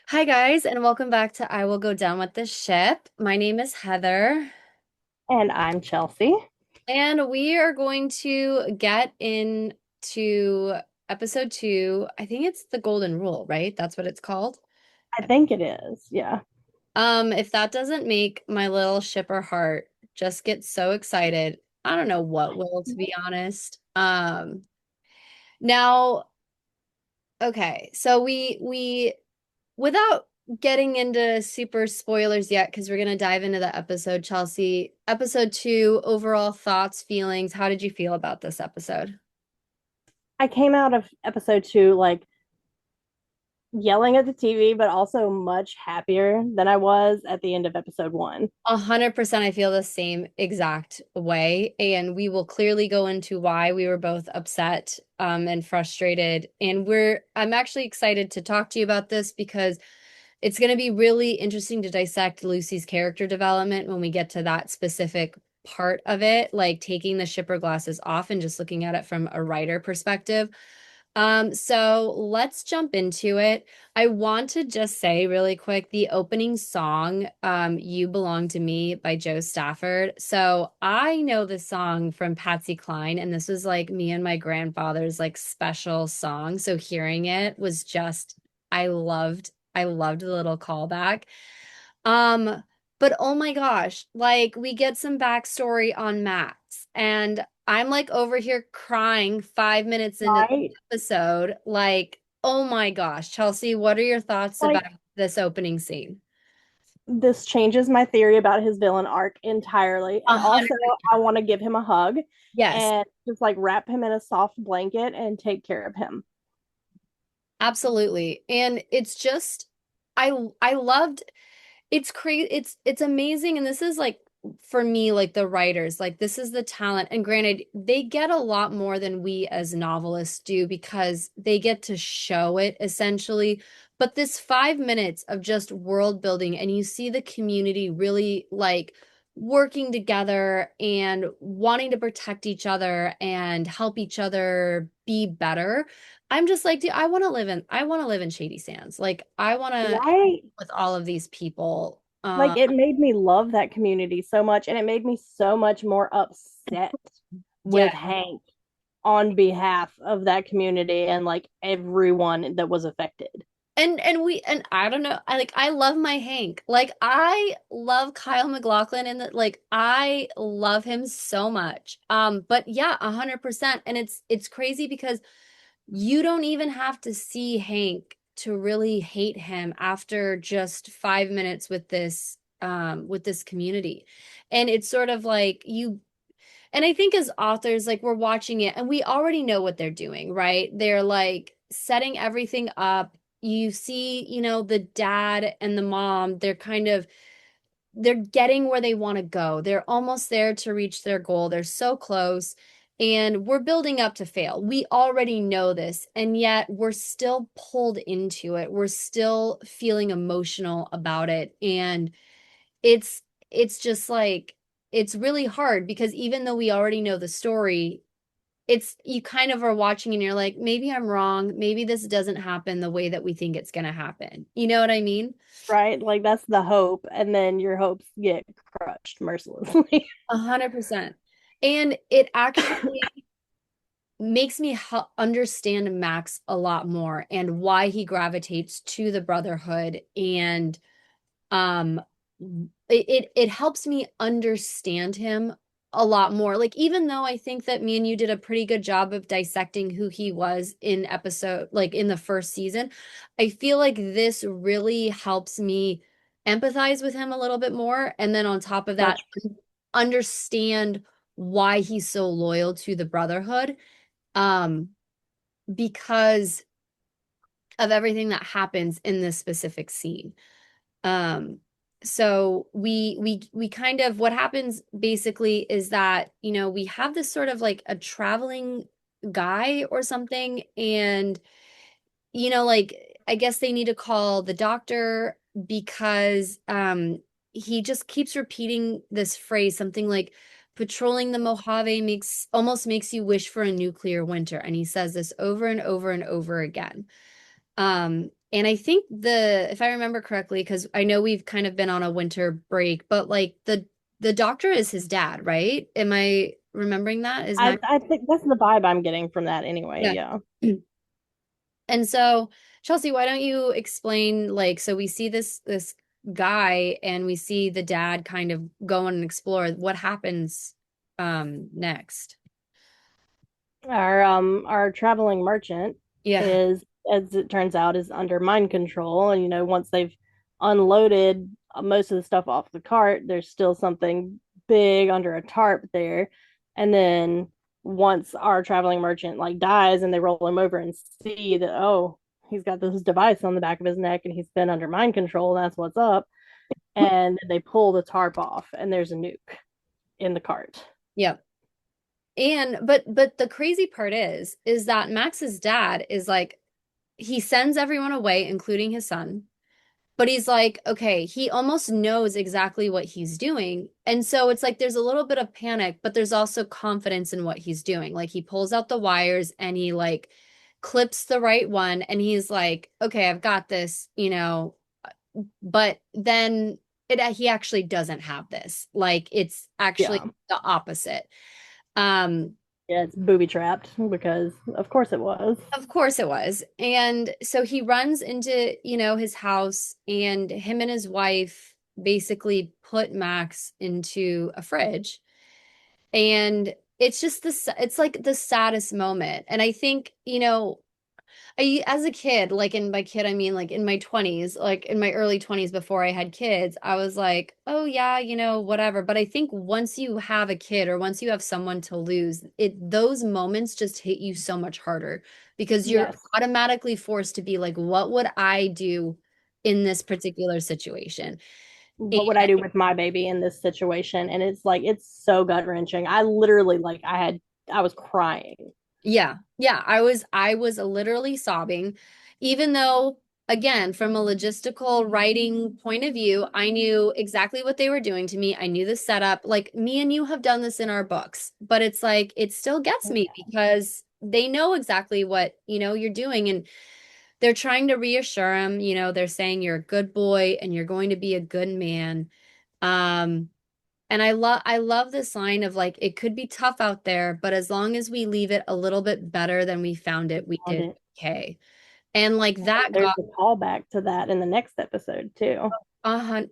Hi, guys, and welcome back to I Will Go Down with the Ship. My name is Heather, And I'm Chelsea. and we are going to get into episode two. I think it's the Golden Rule, right? That's what it's called. I think it is. Yeah. If that doesn't make my little shipper heart just get so excited, I don't know what will, to be honest. Now, okay, so we without getting into super spoilers yet, because we're going to dive into the episode, Chelsea, episode two, overall thoughts, feelings. How did you feel about this episode? I came out of episode two like yelling at the TV, but also much happier than I was at the end of episode one. 100% I feel the same exact way. And we will clearly go into why we were both upset and frustrated. And I'm actually excited to talk to you about this because it's going to be really interesting to dissect Lucy's character development when we get to that specific part of it, like taking the shipper glasses off and just looking at it from a writer perspective. So let's jump into it. I want to just say really quick, the opening song, You Belong to Me by Joe Stafford. So I know this song from Patsy Cline, and this was like me and my grandfather's like special song. So hearing it was just, I loved the little callback. Um, but oh my gosh, like we get some backstory on Max, and I'm like over here crying 5 minutes into the Right? episode. Like, oh my gosh, Chelsea, what are your thoughts about Like this opening scene? this changes my theory about his villain arc entirely. A And hundred, also I want to give him a hug yes, and just like wrap him in a soft blanket and take care of him. absolutely. And it's just, I loved. It's crazy. It's amazing, and this is like for me, like the writers, like this is the talent. And granted, they get a lot more than we as novelists do because they get to show it essentially. But this 5 minutes of just world building, and you see the community really like working together and wanting to protect each other and help each other be better. I'm just like, dude, I want to live in Shady Sands. Like I want to Right? with all of these people. Like it made me love that community so much and it made me so much more upset Yeah. with Hank on behalf of that community and like everyone that was affected. And I don't know. I love my Hank. Like I love Kyle MacLachlan and that like I love him so much. But yeah, 100%. And it's crazy because you don't even have to see Hank to really hate him after just 5 minutes with this community. And it's sort of like you. And I think as authors, like we're watching it and we already know what they're doing, right? They're like setting everything up. You see, the dad and the mom, they're getting where they want to go. They're almost there to reach their goal. They're so close. And we're building up to fail. We already know this, and yet we're still pulled into it. We're still feeling emotional about it. And it's it's just like it's really hard because even though we already know the story, it's you kind of are watching and you're like, maybe I'm wrong. Maybe this doesn't happen the way that we think it's going to happen. You know what I mean? Right? Like that's the hope, and then your hopes get crushed mercilessly. 100%. And it actually makes me understand Max a lot more and why he gravitates to the Brotherhood. And um it helps me understand him a lot more. Like even though I think that me and you did a pretty good job of dissecting who he was in episode like in the first season, I feel like this really helps me empathize with him a little bit more, and then on top of that Much. understand why he's so loyal to the Brotherhood, um because of everything that happens in this specific scene. Um, so we kind of what happens basically is that, we have this sort of like a traveling guy or something, and like I guess they need to call the doctor because he just keeps repeating this phrase, something like patrolling the Mojave makes you wish for a nuclear winter. And he says this over and over and over again. And I think if I remember correctly, because I know we've kind of been on a winter break, but like the doctor is his dad, right? Am I remembering that? Is Max? I think that's the vibe I'm getting from that anyway. Yeah. Yeah. And so, Chelsea, why don't you explain like so we see this guy and we see the dad kind of go and explore what happens next. Our traveling merchant Yeah. is, as it turns out, is under mind control, and once they've unloaded most of the stuff off the cart, there's still something big under a tarp there. And then once our traveling merchant like dies and they roll him over and see that, oh, he's got this device on the back of his neck and he's been under mind control, and that's what's up. And they pull the tarp off and there's a nuke in the cart. Yeah. And but the crazy part is that Max's dad is like he sends everyone away, including his son. But he's like, okay, he almost knows exactly what he's doing. And so it's like there's a little bit of panic, but there's also confidence in what he's doing. Like he pulls out the wires and he like clips the right one and he's like, okay, I've got this, but then he actually doesn't have this. Like it's actually Yeah. the opposite. Um, Yeah, it's booby trapped because of course it was. Of course it was. And so he runs into, his house and him and his wife basically put Max into a fridge. And it's just it's like the saddest moment. And I think, as a kid, like in by kid, I mean like in my 20s, like in my early 20s before I had kids, I was like, oh yeah, whatever. But I think once you have a kid or once you have someone to lose, those moments just hit you so much harder because you're Yes. automatically forced to be like, what would I do in this particular situation? And What would I do with my baby in this situation? And it's like it's so gut wrenching. I literally like I was crying. yeah, yeah, I was literally sobbing, even though, again, from a logistical writing point of view, I knew exactly what they were doing to me. I knew the setup. Like me and you have done this in our books, but it's like it still gets me because they know exactly what, you're doing and they're trying to reassure him, they're saying you're a good boy and you're going to be a good man. Um, and I love this line of like it could be tough out there, but as long as we leave it a little bit better than we found it, we Found did it. okay. And like that There's got a callback to that in the next episode too. uh hun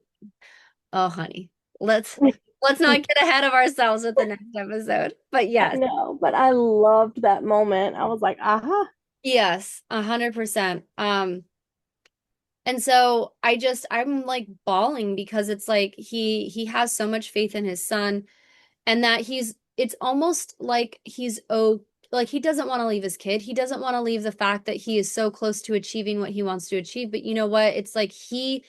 oh honey. Let's let's not get ahead of ourselves with the next episode. But I yes, know, but I loved that moment. I was like, aha. yes, 100%. And so I'm like bawling because it's like he has so much faith in his son and that it's almost like like he doesn't want to leave his kid. He doesn't want to leave the fact that he is so close to achieving what he wants to achieve. But you know what? It's like he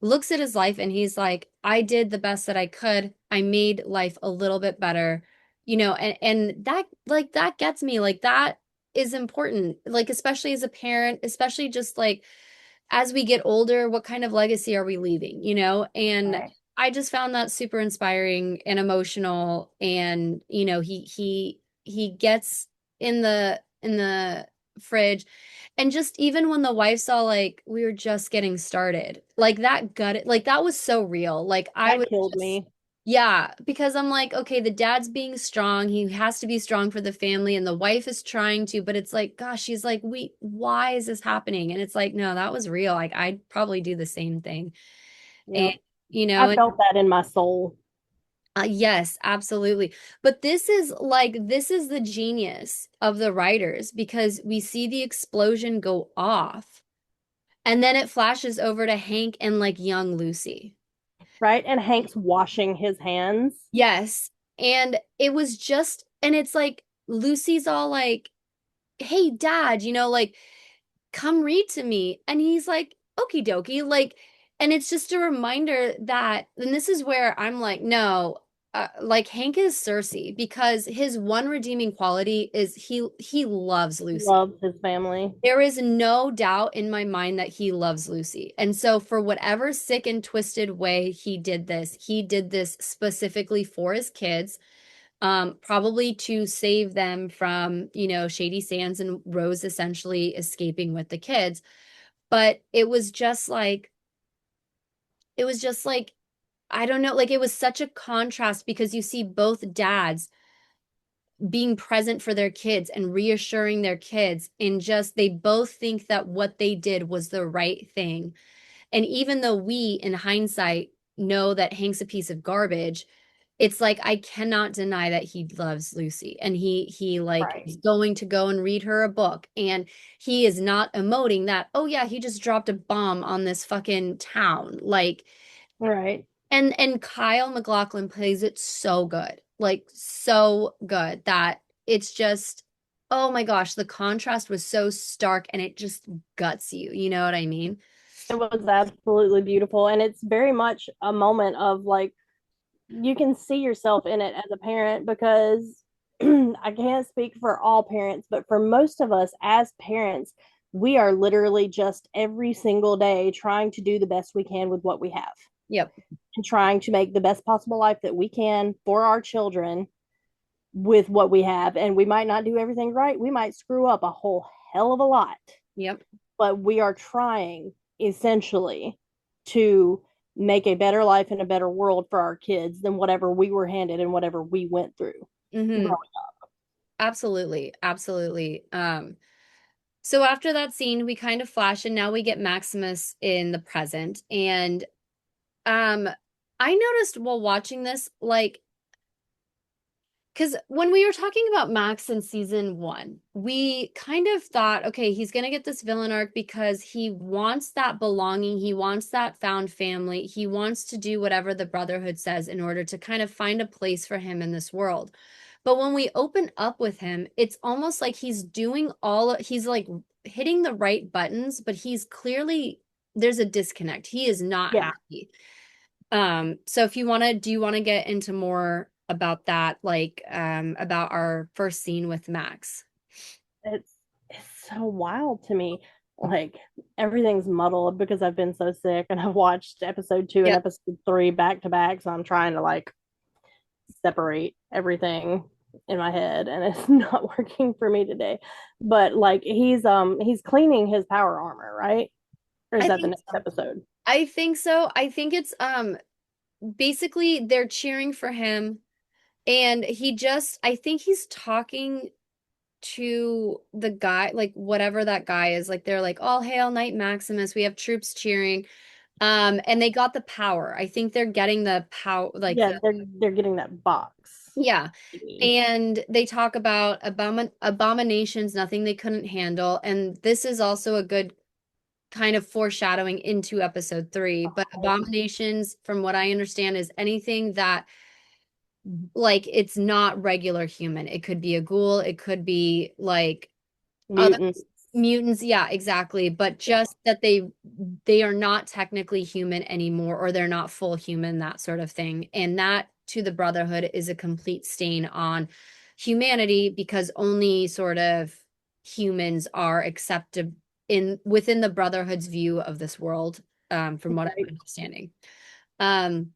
looks at his life and he's like, I did the best that I could. I made life a little bit better, and that like that gets me. Like that is important. Like especially as a parent, especially just like as we get older, what kind of legacy are we leaving, And Right. I just found that super inspiring and emotional. And, he gets in the fridge. And just even when the wife saw like we were just getting started, like like that was so real. Like I That was killed just me. yeah, because I'm like, okay, the dad's being strong. He has to be strong for the family, and the wife is trying to, but it's like, gosh, she's like, why is this happening? And it's like, no, that was real. Like, I'd probably do the same thing. And, Yep. I and felt that in my soul. yes, absolutely. But this is the genius of the writers because we see the explosion go off, and then it flashes over to Hank and like young Lucy. Right. And Hank's washing his hands. Yes. And it was just, and it's like Lucy's all like, hey, dad, like, come read to me. And he's like, okie dokie. Like, and it's just a reminder that, and this is where I'm like, no, like Hank is Cersei because his one redeeming quality is he loves Lucy. Loves his family. There is no doubt in my mind that he loves Lucy. And so, for whatever sick and twisted way he did this specifically for his kids, probably to save them from, Shady Sands and Rose essentially escaping with the kids. but it was just like I don't know, like it was such a contrast because you see both dads being present for their kids and reassuring their kids, and just they both think that what they did was the right thing. And even though we, in hindsight, know that Hank's a piece of garbage, it's like I cannot deny that he loves Lucy, and he like Right. is going to go and read her a book, and he is not emoting that, oh yeah, he just dropped a bomb on this fucking town. Like, Right. and Kyle MacLachlan plays it so good. Like so good that it's just, oh my gosh, the contrast was so stark and it just guts you. You know what I mean? It was absolutely beautiful. And it's very much a moment of like, you can see yourself in it as a parent because I can't speak for all parents, but for most of us as parents, we are literally just every single day trying to do the best we can with what we have Yep. and trying to make the best possible life that we can for our children with what we have. And we might not do everything right. We might screw up a whole hell of a lot, Yep. but we are trying essentially to make a better life and a better world for our kids than whatever we were handed and whatever we went through Mm-hmm. growing Absolutely. Absolutely. So after that scene, we kind of flash and now we get Maximus in the present. And um I noticed while watching this, like, because when we were talking about Max in season one, we kind of thought, okay, he's going to get this villain arc because he wants that belonging. He wants that found family. He wants to do whatever the Brotherhood says in order to kind of find a place for him in this world. But when we open up with him, it's almost like he's like hitting the right buttons, but he's clearly, there's a disconnect. He is not up. happy. So if do you want to get into more about that, like about our first scene with Max? It's so wild to me. Like everything's muddled because I've been so sick and I've watched episode 2 and Yep. episode 3 back to back. So I'm trying to like separate everything in my head and it's not working for me today. But like he's cleaning his power armor, right? Or is I that the think next so. episode? I think so. I think it's basically they're cheering for him, and I think he's talking to the guy, like whatever that guy is, like they're like, all hail Knight Maximus, we have troops cheering. And they got the power. I think they're getting the power, like, Yeah, they're getting that box. yeah. And they talk about abominations, nothing they couldn't handle. And this is also a good kind of foreshadowing into episode three. But abominations, from what I understand, is anything that, like, it's not regular human. It could be a ghoul, it could be like other Mutants. mutants. Yeah, exactly. But Yeah, just that they are not technically human anymore, or they're not full human, that sort of thing. And that to the Brotherhood is a complete stain on humanity because only sort of humans are accepted in within the Brotherhood's view of this world, from what I'm right. understanding. Um,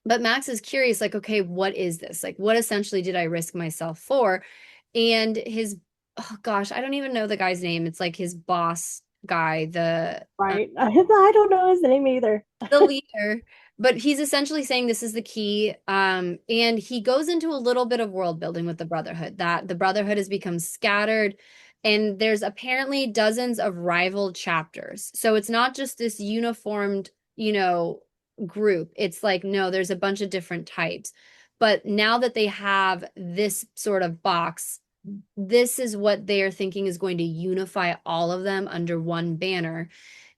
but Max is curious, like, okay, what is this? Like, what essentially did I risk myself for? And oh gosh, I don't even know the guy's name. It's like his boss guy, Right. I don't know his name either. the leader, but he's essentially saying this is the key. And he goes into a little bit of world building with the Brotherhood, that the Brotherhood has become scattered, and there's apparently dozens of rival chapters. So it's not just this uniformed, group. It's like, no, there's a bunch of different types. But now that they have this sort of box, this is what they are thinking is going to unify all of them under one banner.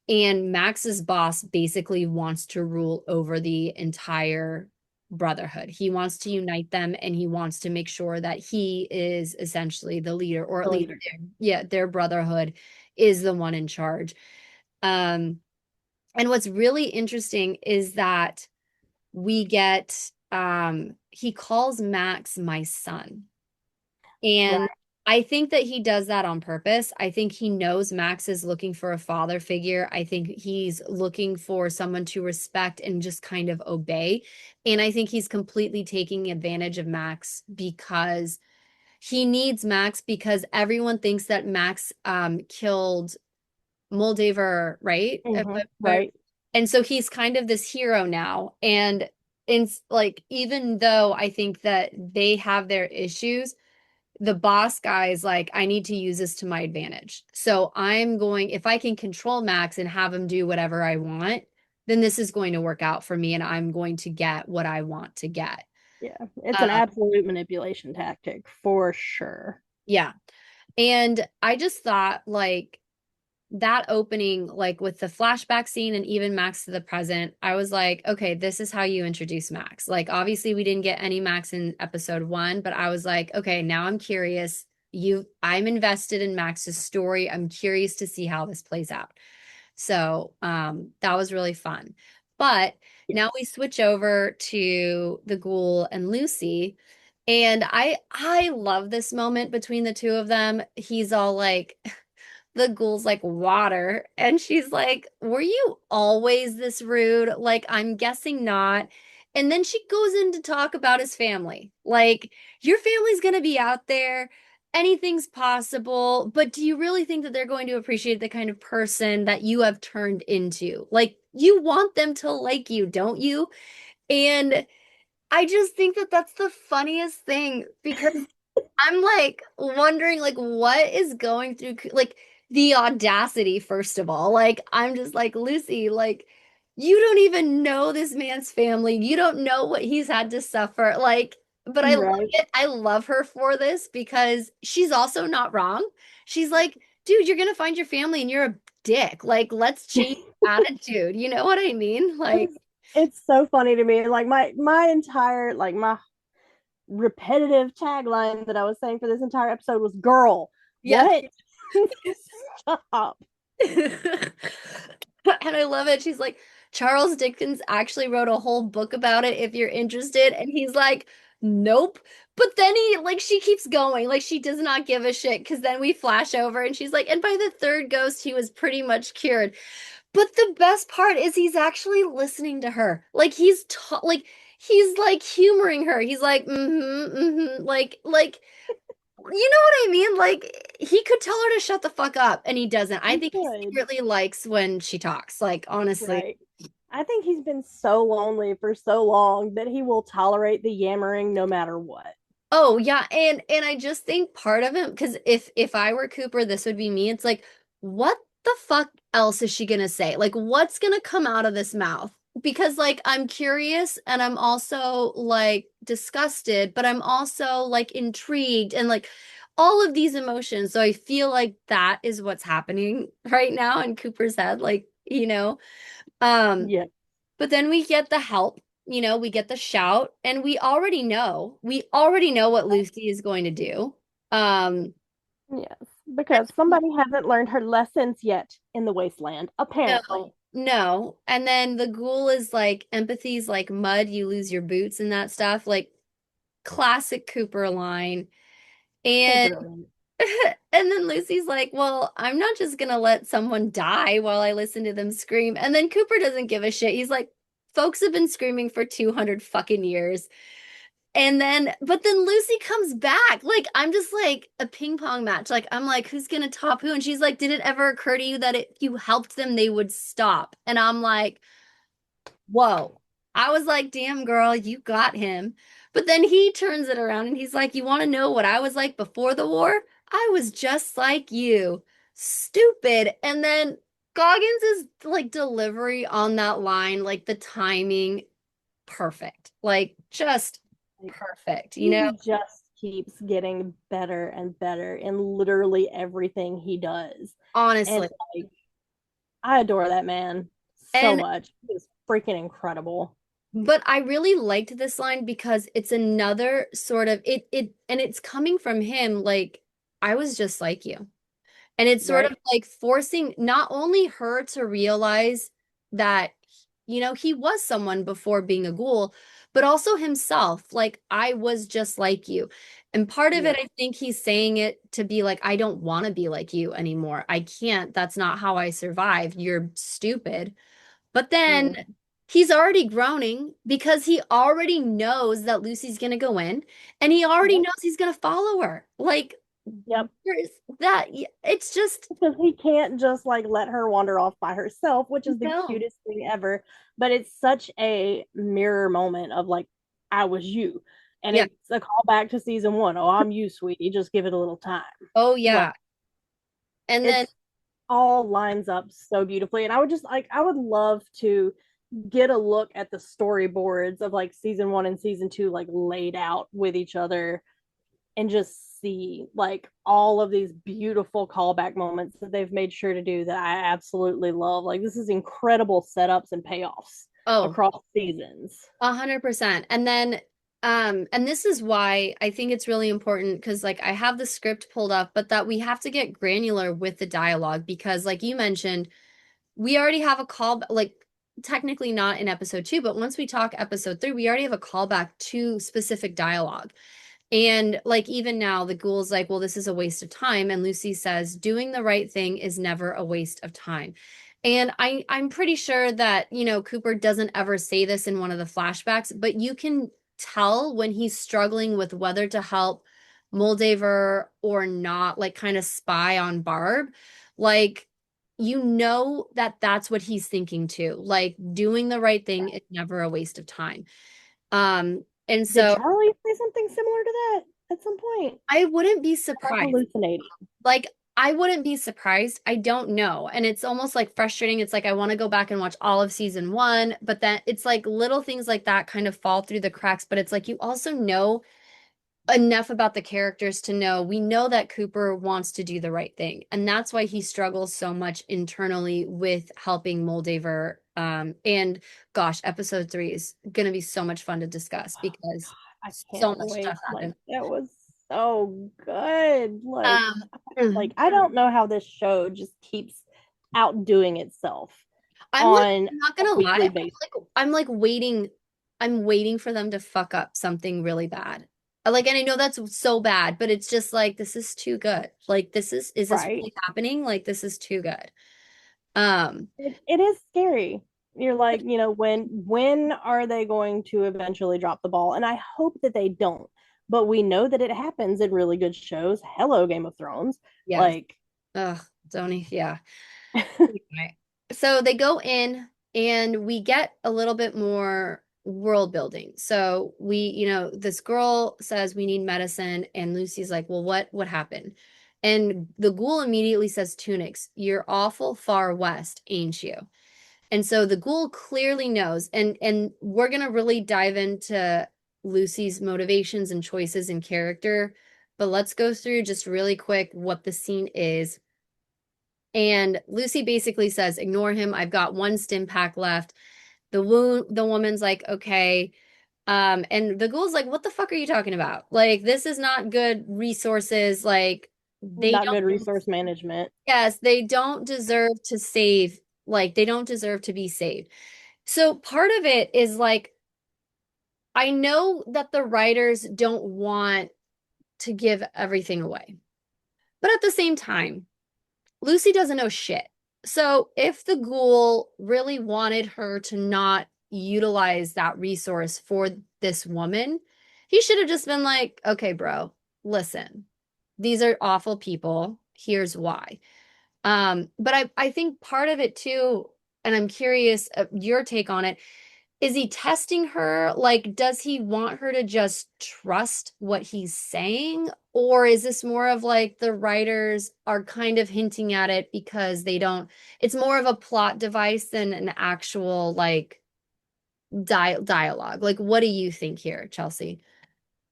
And Max's boss basically wants to rule over the entire Brotherhood. He wants to unite them, and he wants to make sure that he is essentially the leader, or at The least leader. their Brotherhood is the one in charge. Um, and what's really interesting is that we get he calls Max my son. And Right. I think that he does that on purpose. I think he knows Max is looking for a father figure. I think he's looking for someone to respect and just kind of obey. And I think he's completely taking advantage of Max because he needs Max, because everyone thinks that Max killed Moldaver, right? Right. And so he's kind of this hero now. And like, even though I think that they have their issues, the boss guy is like, I need to use this to my advantage. So I'm going, if I can control Max and have him do whatever I want, then this is going to work out for me and I'm going to get what I want to get. Yeah. It's an Um, absolute manipulation tactic for sure. yeah. And I just thought like that opening, like with the flashback scene and even Max to the present, I was like, okay, this is how you introduce Max. Like, obviously, we didn't get any Max in episode 1, but I was like, okay, now I'm curious. I'm invested in Max's story. I'm curious to see how this plays out. So, that was really fun. But Yeah. now we switch over to the Ghoul and Lucy. And I love this moment between the two of them. He's all like, the ghoul's like water. And she's like, were you always this rude? Like, I'm guessing not. And then she goes in to talk about his family. Like, your family's going to be out there. Anything's possible. But do you really think that they're going to appreciate the kind of person that you have turned into? Like, you want them to like you, don't you? And I just think that that's the funniest thing because I'm like wondering like what is going through like the audacity first of all. Like I'm just like Lucy, like you don't even know this man's family. You don't know what he's had to suffer. Like but I love Right. it. I love her for this because she's also not wrong. She's like, dude, you're gonna find your family and you're a dick. Like let's change attitude. You know what I mean? Like it's it's so funny to me. Like my entire like my repetitive tagline that I was saying for this entire episode was girl. yeah. What? Stop. And I love it. She's like, Charles Dickens actually wrote a whole book about it if you're interested. And he's like, nope. But then like, she keeps going. Like, she does not give a shit. Because then we flash over and she's like, and by the third ghost, he was pretty much cured. But the best part is he's actually listening to her. Like, he's like humoring her. He's like, like, you know what I mean? Like he could tell her to shut the fuck up and he doesn't. I He think he could. secretly likes when she talks. Like honestly. Right. I think he's been so lonely for so long that he will tolerate the yammering no matter what. Oh yeah, and I just think part of him because if I were Cooper, this would be me. It's like, what the fuck else is she gonna say? Like, what's gonna come out of this mouth? Because like I'm curious and I'm also like disgusted, but I'm also like intrigued and like all of these emotions. So I feel like that is what's happening right now in Cooper's head. Like, Um, Yeah. but then we get the help, we get the shout, and we already know what Lucy is going to do. Um, Yes. Because somebody hasn't learned her lessons yet in the wasteland, apparently. no, no. And then the ghoul is like, empathy's like mud, you lose your boots and that stuff, like classic Cooper line. So And brilliant. and then Lucy's like, well, I'm not just gonna let someone die while I listen to them scream. And then Cooper doesn't give a shit. He's like, folks have been screaming for 200 fucking years. But then Lucy comes back. Like, I'm just like a ping pong match. Like, I'm like, who's gonna top who? And she's like, did it ever occur to you that if you helped them, they would stop? And I'm like, whoa. I was like, damn, girl, you got him. But then he turns it around and he's like, you want to know what I was like before the war? I was just like you. Stupid. And then Goggins' like delivery on that line, like the timing, perfect. Like just Like, perfect, he just keeps getting better and better in literally everything he does. And honestly. like, I adore that man so And much. He's freaking incredible. but I really liked this line because it's another sort of and it's coming from him like I was just like you. And it's sort of Right? like forcing not only her to realize that, he was someone before being a ghoul, but also himself. Like, I was just like you. And part of Yeah. it, I think he's saying it to be like, I don't want to be like you anymore. I can't. That's not how I survive. You're stupid. But then Mm. he's already groaning because he already knows that Lucy's going to go in and he already Yep. knows he's going to follow her. Like, Yep. There's that. It's just Because he can't just like let her wander off by herself, which is the no. cutest thing ever. But it's such a mirror moment of like, I was you. And Yeah. it's a callback to season one. Oh, I'm you, sweetie. Just give it a little time. Oh Like yeah. And then it's all lines up so beautifully. And I would just like I would love to get a look at the storyboards of like season one and season two like laid out with each other and just see like all of these beautiful callback moments that they've made sure to do that I absolutely love. Like this is incredible setups and payoffs oh, across seasons. 100%. And then and this is why I think it's really important because like I have the script pulled up, but that we have to get granular with the dialogue because like you mentioned, we already have a call like technically not in episode 2, but once we talk episode 3, we already have a callback to specific dialogue. And like even now, the ghoul's like, well, this is a waste of time. And Lucy says, doing the right thing is never a waste of time. And I'm pretty sure that, Cooper doesn't ever say this in one of the flashbacks, but you can tell when he's struggling with whether to help Moldaver or not, like kind of spy on Barb. Like, that that's what he's thinking too. Like doing the right thing is never a waste of time. And Did so Charlie say something similar to that at some point? I wouldn't be Am I surprised. hallucinating? Like, I wouldn't be surprised. I don't know. And it's almost like frustrating. It's like I want to go back and watch all of season 1, but then it's like little things like that kind of fall through the cracks. But it's like you also know enough about the characters to know we know that Cooper wants to do the right thing. And that's why he struggles so much internally with helping Moldaver. And gosh, episode 3 is going to be so much fun to discuss because I so can't much wait. stuff Like happened. that was so good. Um, I don't know how this show just keeps outdoing itself on I'm not a gonna lie, weekly basis. I'm like waiting, I'm waiting for them to fuck up something really bad. Like, and I know that's so bad, but it's just like this is too good. Like, is this Right? really happening? Like, this is too good. Um, It is scary. You're like, when are they going to eventually drop the ball? And I hope that they don't. But we know that it happens in really good shows. Hello, Game of Thrones. yes. Like, Ugh, Tony, yeah. Anyway, so they go in and we get a little bit more world building. So this girl says we need medicine, and Lucy's like, well, what happened? And the ghoul immediately says, tunics, you're awful far west, ain't you? And so the ghoul clearly knows, and we're gonna really dive into Lucy's motivations and choices and character. But let's go through just really quick what the scene is. And Lucy basically says, ignore him. I've got one stim pack left. The woman's like, okay. And the ghoul's like, what the fuck are you talking about? Like, this is not good resources. Like, they not don't, good resource management. yes, they don't deserve to save. Like, they don't deserve to be saved. So part of it is like, I know that the writers don't want to give everything away. But at the same time, Lucy doesn't know shit. So if the ghoul really wanted her to not utilize that resource for this woman, he should have just been like, okay, bro, listen, these are awful people. Here's why. But I think part of it too, and I'm curious your take on it, is he testing her? Like, does he want her to just trust what he's saying? Or is this more of like the writers are kind of hinting at it because they don't, it's more of a plot device than an actual like dialogue. Like, what do you think here, Chelsea?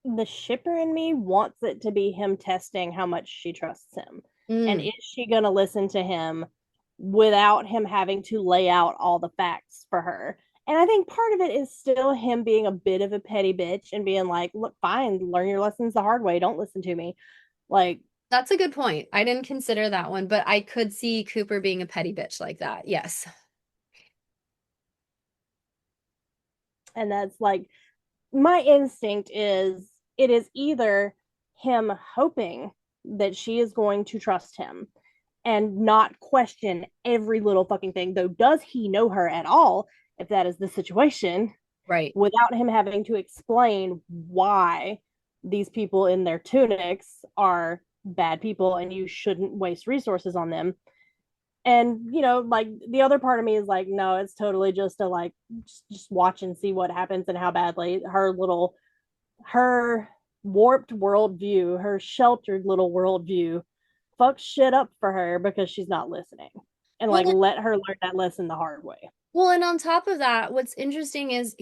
The shipper in me wants it to be him testing how much she trusts him. And Mm, is she going to listen to him without him having to lay out all the facts for her? And I think part of it is still him being a bit of a petty bitch and being like, look, fine, learn your lessons the hard way. Don't listen to me. Like, that's a good point. I didn't consider that one, but I could see Cooper being a petty bitch like that. Yes. and that's like, my instinct is it is either him hoping that she is going to trust him and not question every little fucking thing, though does he know her at all if that is the situation, Right. without him having to explain why these people in their tunics are bad people and you shouldn't waste resources on them. And like the other part of me is like, no, it's totally just to like just watch and see what happens and how badly her warped worldview, her sheltered little worldview fucks shit up for her because she's not listening. And Well, like let her learn that lesson the hard way. well, and on top of that, what's interesting is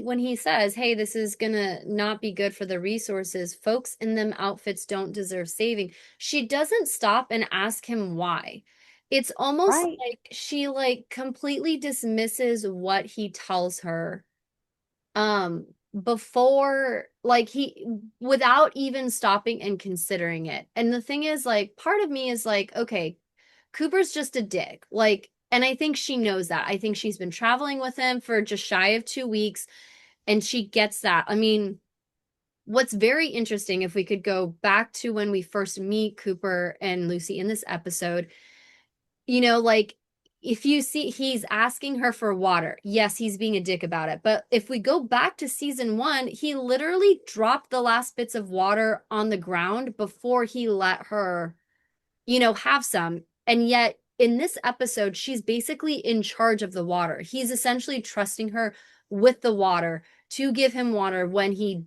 when he says, "Hey, this is gonna not be good for the resources. Folks in them outfits don't deserve saving." She doesn't stop and ask him why. It's almost Right. like she like completely dismisses what he tells her um before like he without even stopping and considering it. And the thing is like part of me is like, okay, Cooper's just a dick. Like, and I think she knows that. I think she's been traveling with him for just shy of 2 weeks, and she gets that. I mean, what's very interesting, if we could go back to when we first meet Cooper and Lucy in this episode, like if you see he's asking her for water. Yes, he's being a dick about it. But if we go back to season 1, he literally dropped the last bits of water on the ground before he let her have some. And yet in this episode, she's basically in charge of the water. He's essentially trusting her with the water to give him water when he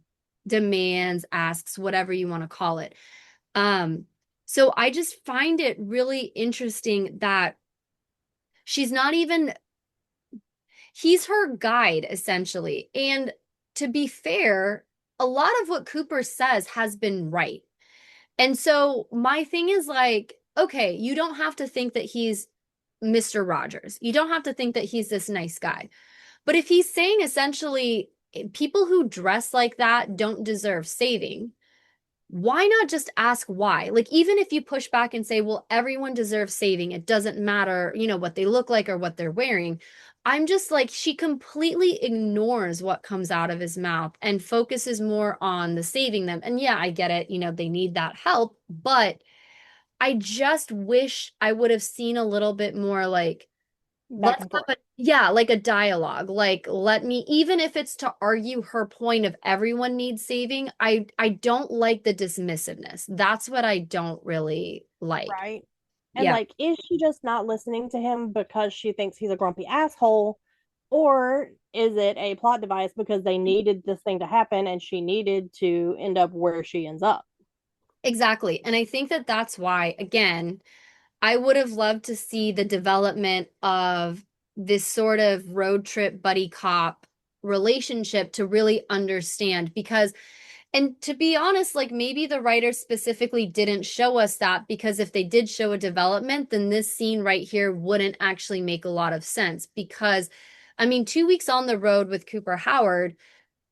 demands, asks, whatever you want to call it. Um, so I just find it really interesting that she's not even, he's her guide essentially. And to be fair, a lot of what Cooper says has been right. And so my thing is like, okay, you don't have to think that he's Mr. Rogers. You don't have to think that he's this nice guy. But if he's saying essentially people who dress like that don't deserve saving, why not just ask why? Like, even if you push back and say, well, everyone deserves saving, it doesn't matter, what they look like or what they're wearing. I'm just like, she completely ignores what comes out of his mouth and focuses more on the saving them. And yeah, I get it, they need that help, but I just wish I would have seen a little bit more like, Back let's and have forth. a, yeah, like a dialogue. Like, let me, even if it's to argue her point of everyone needs saving, I don't like the dismissiveness. That's what I don't really like. Right. And Yeah, like, is she just not listening to him because she thinks he's a grumpy asshole? Or is it a plot device because they needed this thing to happen and she needed to end up where she ends up? exactly. And I think that that's why, again, I would have loved to see the development of this sort of road trip buddy cop relationship to really understand because and to be honest, like maybe the writers specifically didn't show us that because if they did show a development, then this scene right here wouldn't actually make a lot of sense. Because, I mean, 2 weeks on the road with Cooper Howard,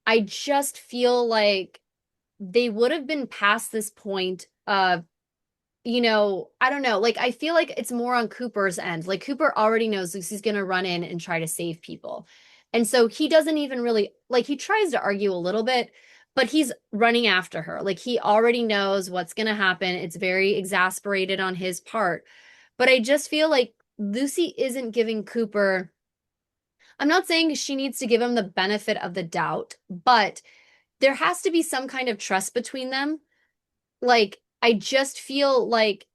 I just feel like they would have been past this point of I don't know. Like, I feel like it's more on Cooper's end. Like, Cooper already knows Lucy's going to run in and try to save people. And so he doesn't even really, like, he tries to argue a little bit, but he's running after her. Like, he already knows what's going to happen. It's very exasperated on his part. But I just feel like Lucy isn't giving Cooper, I'm not saying she needs to give him the benefit of the doubt, but there has to be some kind of trust between them. Like, I just feel like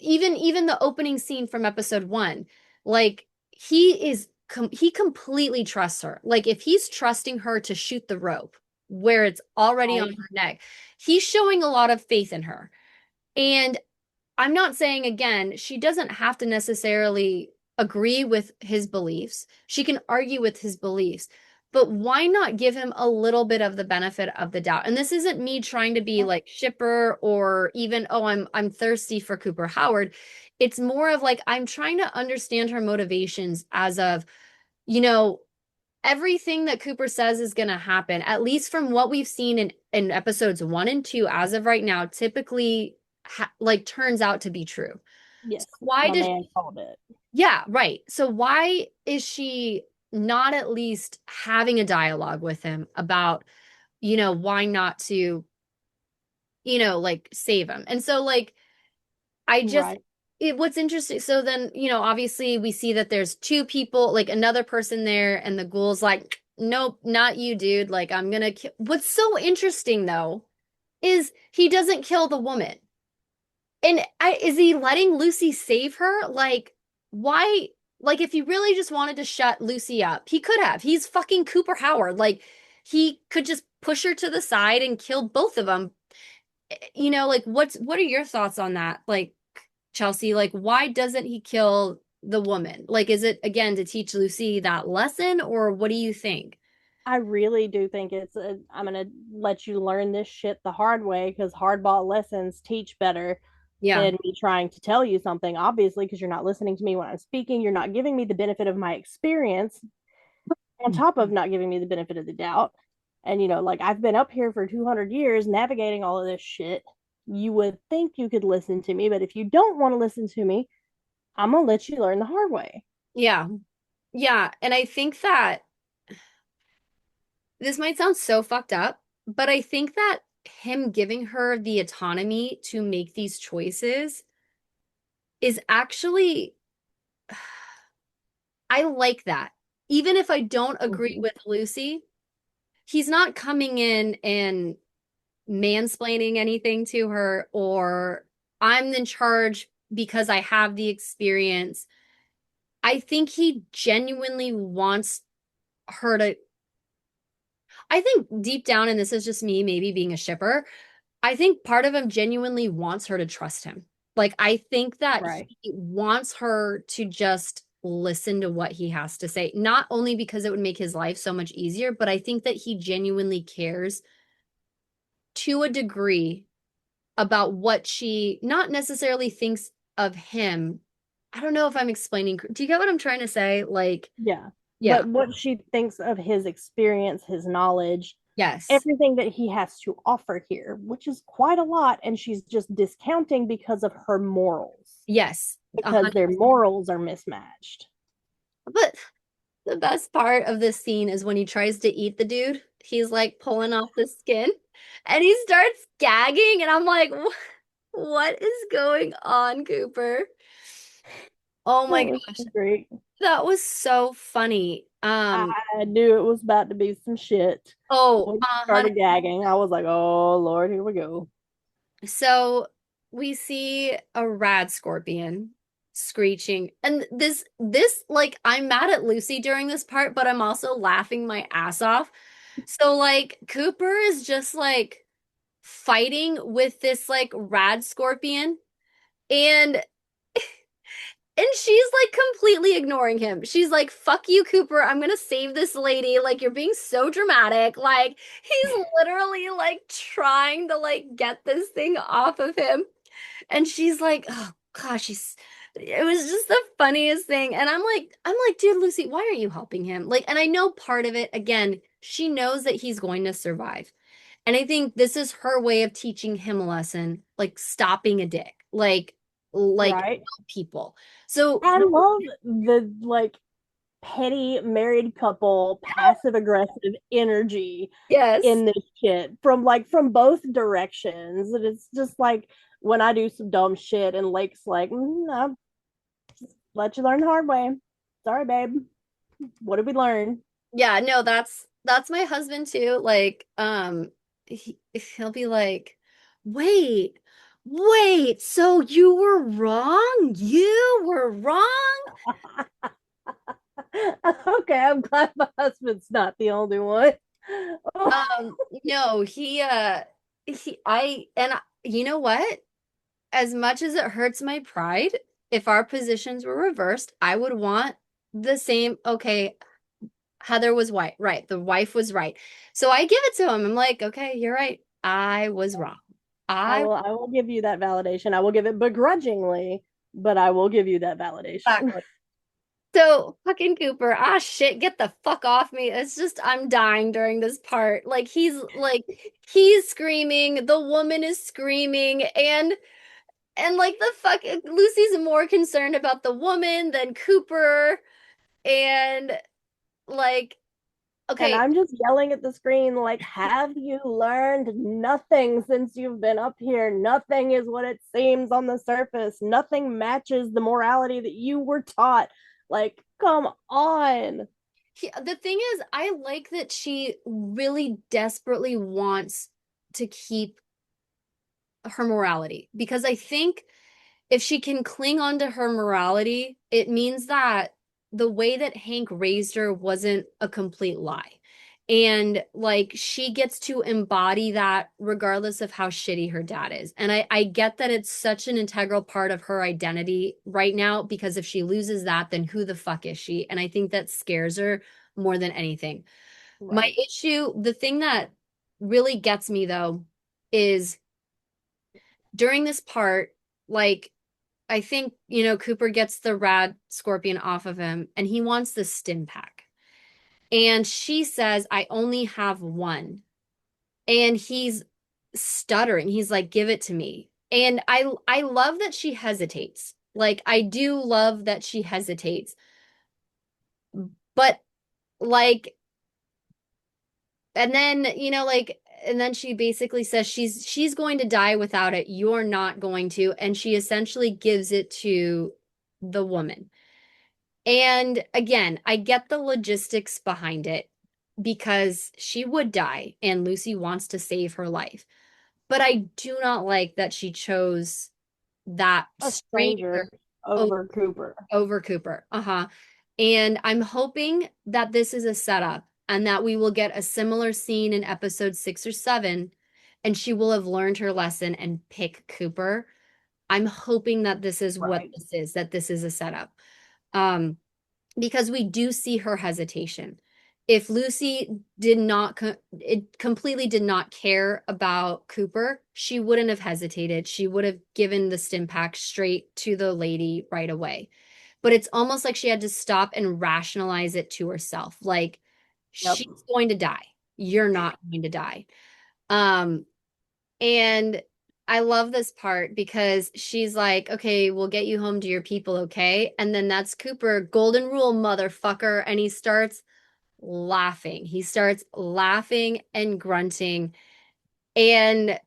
even the opening scene from episode 1, like he completely trusts her. Like if he's trusting her to shoot the rope where it's already on Right. her neck, he's showing a lot of faith in her. And I'm not saying again, she doesn't have to necessarily agree with his beliefs. She can argue with his beliefs. But why not give him a little bit of the benefit of the doubt? And this isn't me trying to be like shipper or even, oh, I'm thirsty for Cooper Howard. It's more of like I'm trying to understand her motivations as of, you know, everything that Cooper says is going to happen, at least from what we've seen in episodes 1 and 2 as of right now, typically like turns out to be true. So Yes. why My does man called it. yeah, right. So why is she not at least having a dialogue with him about, why not to, like save him? And so like I just Right. what's interesting, so then, obviously we see that there's two people, like another person there, and the ghoul's like, nope, not you, dude. Like I'm gonna kill. What's so interesting though is he doesn't kill the woman. And is he letting Lucy save her? Like, why? Like, if he really just wanted to shut Lucy up, he could have. He's fucking Cooper Howard. Like, he could just push her to the side and kill both of them. Like, what are your thoughts on that? Like, Chelsea, like, why doesn't he kill the woman? Like, is it again to teach Lucy that lesson, or what do you think? I really do think I'm gonna let you learn this shit the hard way because hardball lessons teach better Yeah. than me trying to tell you something. Obviously, because you're not listening to me when I'm speaking, you're not giving me the benefit of my experience on top of not giving me the benefit of the doubt. And like I've been up here for 200 years navigating all of this shit. You would think you could listen to me, but if you don't want to listen to me, I'm gonna let you learn the hard way. Yeah. Yeah. And I think that this might sound so fucked up, but I think that him giving her the autonomy to make these choices is actually, I like that. Even if I don't agree Mhm. with Lucy, he's not coming in and mansplaining anything to her, or I'm in charge because I have the experience. I think he genuinely wants her to, I think deep down, and this is just me maybe being a shipper, I think part of him genuinely wants her to trust him. Like, I think that Right. he wants her to just listen to what he has to say, not only because it would make his life so much easier, but I think that he genuinely cares to a degree about what she not necessarily thinks of him. I don't know if I'm explaining. Do you get what I'm trying to say? Like, Yeah. yeah, But what she thinks of his experience, his knowledge, yes, everything that he has to offer here, which is quite a lot, and she's just discounting because of her morals, yes, a because hundred. their morals are mismatched. But the best part of this scene is when he tries to eat the dude. He's like pulling off the skin and he starts gagging, and I'm like, what is going on, Cooper? Oh That my was gosh, so great. that was so funny. I knew it was about to be some shit. Oh, When he started gagging, I was like, oh, Lord, here we go. so we see a rad scorpion screeching. And this like I'm mad at Lucy during this part, but I'm also laughing my ass off. So like Cooper is just like fighting with this like rad scorpion, and she's like completely ignoring him. She's like, "Fuck you, Cooper. I'm gonna save this lady. Like, you're being so dramatic." Like, he's literally like trying to like get this thing off of him. And she's like, "Oh gosh, she's." It was just the funniest thing. And I'm like, dude, Lucy, why are you helping him? Like, and I know part of it, again, she knows that he's going to survive. And I think this is her way of teaching him a lesson, like stopping a dick, like Right. people. So I love the petty married couple passive aggressive energy yes. in this shit from both directions. And it's just like when I do some dumb shit and Lake's like, I'll let you learn the hard way. Sorry, babe. What did we learn? Yeah, no, that's my husband too. Like, he'll be like, wait, wait, so you were wrong? You were wrong? Okay, I'm glad my husband's not the only one. Oh, No, you know what? As much as it hurts my pride, if our positions were reversed, I would want the same. Okay, Heather was right. The wife was right. So I give it to him. I'm like, okay, you're right. I was wrong. I I will give you that validation. I will give it begrudgingly, but I will give you that validation. exactly. So fucking Cooper, shit, get the fuck off me. It's just I'm dying during this part. He's screaming, the woman is screaming, and like the fuck Lucy's more concerned about the woman than Cooper. And like, And okay, I'm just yelling at the screen, like, have you learned nothing since you've been up here? Nothing is what it seems on the surface. Nothing matches the morality that you were taught. Like, come on. the thing is, I like that she really desperately wants to keep her morality because I think if she can cling on to her morality, it means that the way that Hank raised her wasn't a complete lie. And like she gets to embody that regardless of how shitty her dad is. And I get that it's such an integral part of her identity right now because if she loses that, then who the fuck is she? And I think that scares her more than anything. My Right. issue, the thing that really gets me though, is during this part, like I think, Cooper gets the rad scorpion off of him and he wants the stim pack. And she says, I only have one. And he's stuttering. He's like, give it to me. And I love that she hesitates. Like I do love that she hesitates. But like and then, and then she basically says she's going to die without it. You're not going to. And she essentially gives it to the woman. And again, I get the logistics behind it because she would die and Lucy wants to save her life. But I do not like that she chose that A stranger stranger over Cooper. over Cooper. Uh-huh. And I'm hoping that this is a setup and that we will get a similar scene in episode 6 or 7 and she will have learned her lesson and pick Cooper. I'm hoping that this is what Right. this is, that this is a setup. Um, because we do see her hesitation. If Lucy did not, it completely did not care about Cooper, she wouldn't have hesitated. She would have given the stim pack straight to the lady right away. But it's almost like she had to stop and rationalize it to herself. Like, Yep. she's going to die. You're not going to die. Um, and I love this part because she's like, okay, we'll get you home to your people, okay? And then that's Cooper, golden rule, motherfucker. And he starts laughing. He starts laughing and grunting. And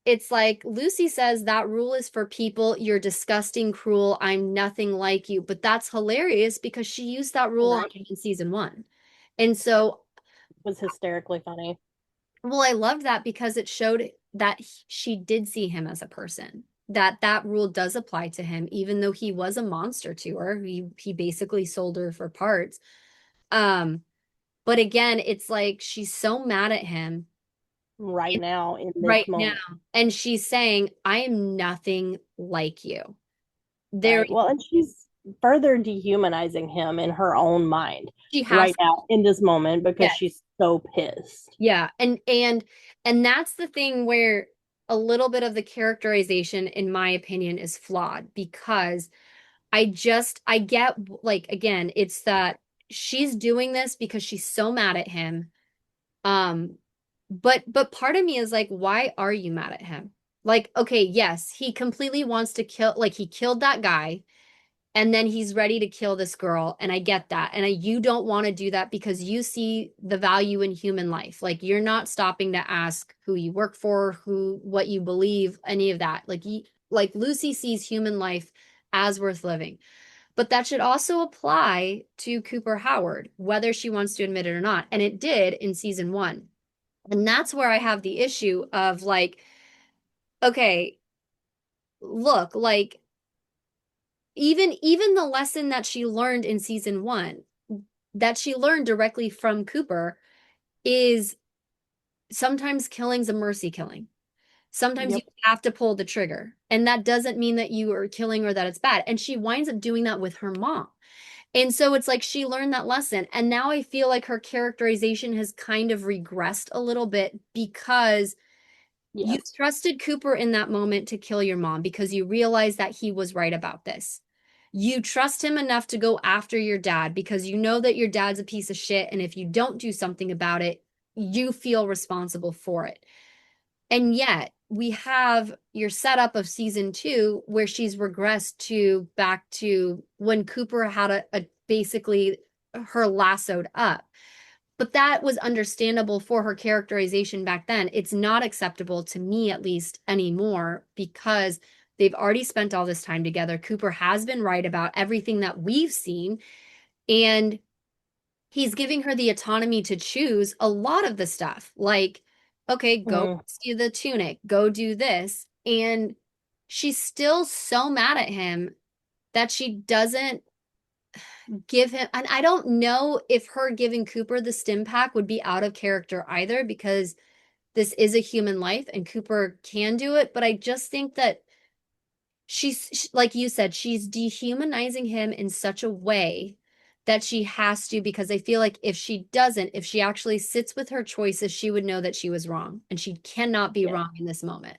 it's like Lucy says that rule is for people. You're disgusting, cruel. I'm nothing like you. But that's hilarious because she used that rule on Right. him in season 1. And so Was hysterically funny. well, I loved that because it showed that she did see him as a person. That rule does apply to him, even though he was a monster to her. He basically sold her for parts. Um, but again, it's like she's so mad at him Right now in this right now, moment. and she's saying, "I am nothing like you." There, Right. Well, and she's further dehumanizing him in her own mind she has, right now in this moment because yeah, she's so pissed. yeah, and that's the thing where a little bit of the characterization, in my opinion, is flawed because I get like again, it's that she's doing this because she's so mad at him. Um, but part of me is like, why are you mad at him? Like, okay, yes, he completely wants to kill, like he killed that guy and then he's ready to kill this girl, and I get that. And you don't want to do that because you see the value in human life. Like you're not stopping to ask who you work for, who what you believe, any of that. Like Lucy sees human life as worth living. But that should also apply to Cooper Howard, whether she wants to admit it or not. And it did in season 1. And that's where I have the issue of like, okay, look, like even the lesson that she learned in season 1, that she learned directly from Cooper, is sometimes killing's a mercy killing. Sometimes you Yep. have to pull the trigger. And that doesn't mean that you are killing or that it's bad. And she winds up doing that with her mom. And so it's like she learned that lesson. And now I feel like her characterization has kind of regressed a little bit because you Yes. trusted Cooper in that moment to kill your mom because you realized that he was right about this. You trust him enough to go after your dad because you know that your dad's a piece of shit. And if you don't do something about it, you feel responsible for it. And yet we have your setup of season 2 where she's regressed to back to when Cooper had a basically her lassoed up. But that was understandable for her characterization back then. It's not acceptable to me, at least anymore, because they've already spent all this time together. Cooper has been right about everything that we've seen. And he's giving her the autonomy to choose a lot of the stuff. Like, okay, go Mm. rescue the tunic, go do this. And she's still so mad at him that she doesn't give him, and I don't know if her giving Cooper the stim pack would be out of character either, because this is a human life and Cooper can do it, but I just think that like you said, she's dehumanizing him in such a way that she has to, because I feel like if she doesn't, if she actually sits with her choices, she would know that she was wrong and she cannot be Yeah. wrong in this moment.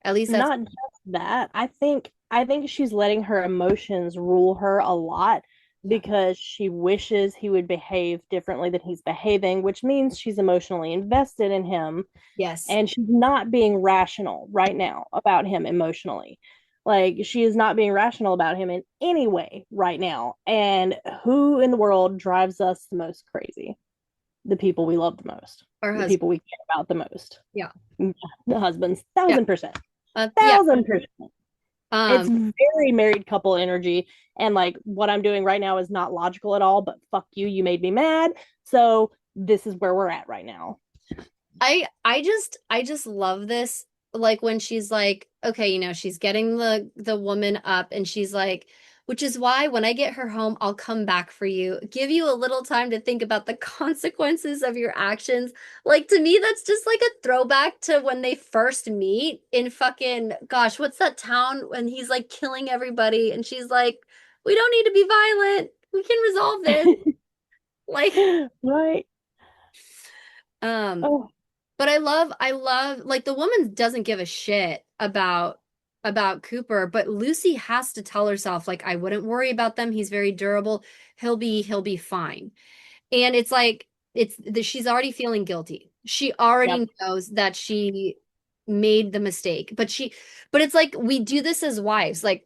At least that's, Not just that. I think she's letting her emotions rule her a lot yeah. because she wishes he would behave differently than he's behaving, which means she's emotionally invested in him Yes. and she's not being rational right now about him emotionally. Like she is not being rational about him in any way right now. And who in the world drives us the most crazy? The people we love the most, Her the husband. people we care about the most. Yeah. The husbands, Yeah. 1000%. Yeah. 1000%. It's Um, very married couple energy. And like what I'm doing right now is not logical at all, but fuck you, you made me mad. So this is where we're at right now. I just love this. Like when she's like, okay, she's getting the woman up and she's like, which is why when I get her home, I'll come back for you. Give you a little time to think about the consequences of your actions. Like to me, that's just like a throwback to when they first meet in fucking, gosh, what's that town when he's like killing everybody and she's like, we don't need to be violent. We can resolve this. Like, Right. um, Oh, but I love like the woman doesn't give a shit about Cooper, but Lucy has to tell herself like I wouldn't worry about them. He's very durable. He'll be fine. And it's like she's already feeling guilty. She yep. already knows that she made the mistake. But it's like we do this as wives. Like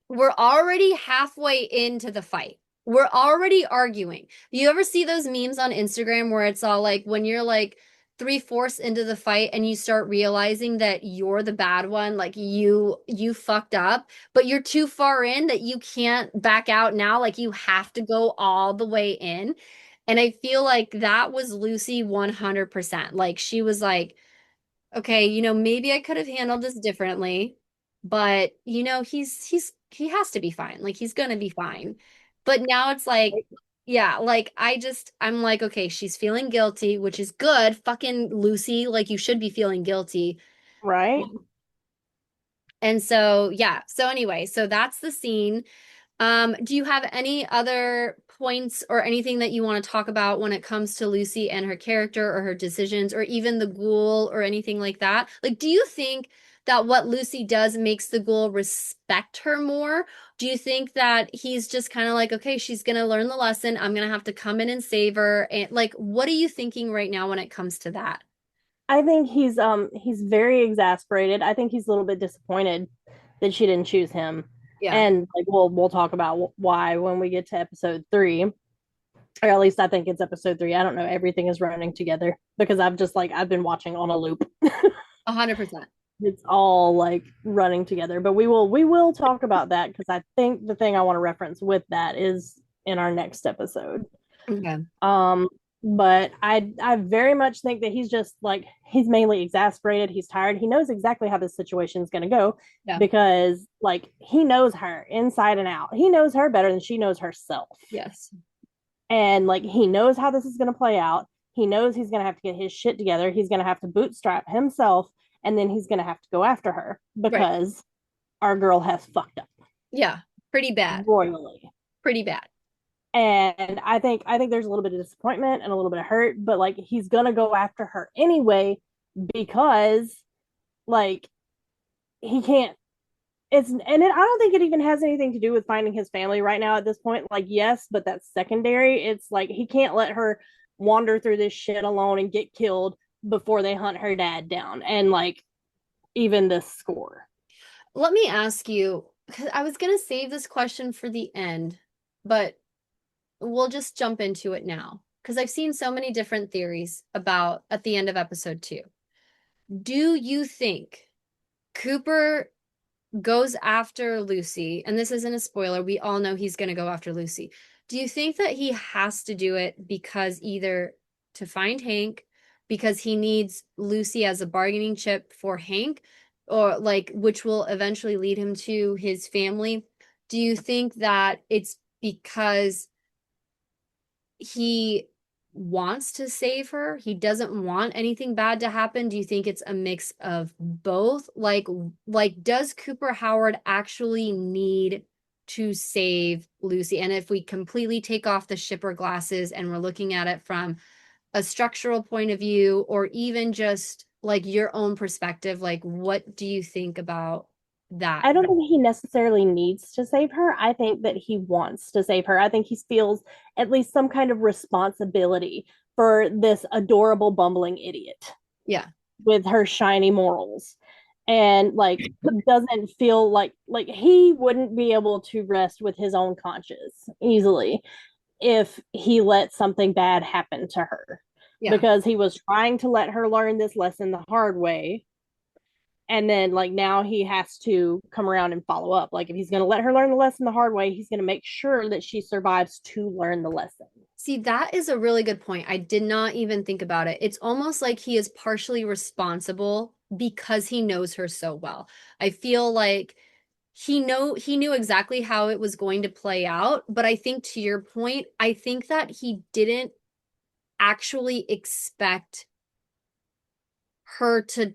we're already halfway into the fight. We're already arguing. You ever see those memes on Instagram where it's all like when you're like three-fourths into the fight and you start realizing that you're the bad one, like you fucked up, but you're too far in that you can't back out now, like you have to go all the way in. And I feel like that was Lucy 100%. Like she was like, okay, maybe I could have handled this differently, but he has to be fine. Like he's gonna be fine. But now it's like, yeah, like I'm like, okay, she's feeling guilty, which is good. Fucking Lucy, like you should be feeling guilty. Right. And so, yeah. So anyway, so that's the scene. Do you have any other points or anything that you want to talk about when it comes to Lucy and her character or her decisions or even the ghoul or anything like that? Like, do you think that what Lucy does makes the ghoul respect her more? Do you think that he's just kind of like, okay, she's gonna learn the lesson. I'm gonna have to come in and save her. And like, what are you thinking right now when it comes to that? I think he's very exasperated. I think he's a little bit disappointed that she didn't choose him. Yeah, And like we'll talk about why when we get to episode 3, or at least I think it's episode 3. I don't know, everything is running together because I've been watching on a loop. 100%. It's all like running together, but we will talk about that because I think the thing I want to reference with that is in our next episode. Okay. um but I very much think that he's just like he's mainly exasperated, he's tired, he knows exactly how this situation is going to go Yeah. because like he knows her inside and out, he knows her better than she knows herself, Yes. and like he knows how this is going to play out. He knows he's going to have to get his shit together, he's going to have to bootstrap himself, and then he's going to have to go after her Right. because our girl has fucked up Yeah. Pretty bad. royally. Pretty bad. And I think there's a little bit of disappointment and a little bit of hurt, but like he's gonna go after her anyway because like he can't. I don't think it even has anything to do with finding his family right now at this point. Like yes, but that's secondary. It's like he can't let her wander through this shit alone and get killed before they hunt her dad down and like even this score. Let me ask you, because I was going to save this question for the end, but we'll just jump into it now. Because I've seen so many different theories about at the end of episode 2. Do you think Cooper goes after Lucy? And this isn't a spoiler. We all know he's going to go after Lucy. Do you think that he has to do it because either to find Hank, because he needs Lucy as a bargaining chip for Hank, or like which will eventually lead him to his family, do you think that it's because he wants to save her? He doesn't want anything bad to happen? Do you think it's a mix of both? Like does Cooper Howard actually need to save Lucy? And if we completely take off the shipper glasses and we're looking at it from a structural point of view, or even just like your own perspective, like what do you think about that? I don't think he necessarily needs to save her. I think that he wants to save her. I think he feels at least some kind of responsibility for this adorable bumbling idiot Yeah. with her shiny morals. And like doesn't feel like he wouldn't be able to rest with his own conscience easily if he let something bad happen to her, Yeah. because he was trying to let her learn this lesson the hard way, and then like now he has to come around and follow up. Like if he's going to let her learn the lesson the hard way, he's going to make sure that she survives to learn the lesson. See, that is a really good point. I did not even think about it. It's almost like he is partially responsible because he knows her so well. I feel like he knew exactly how it was going to play out, but I think to your point, I think that he didn't actually expect her to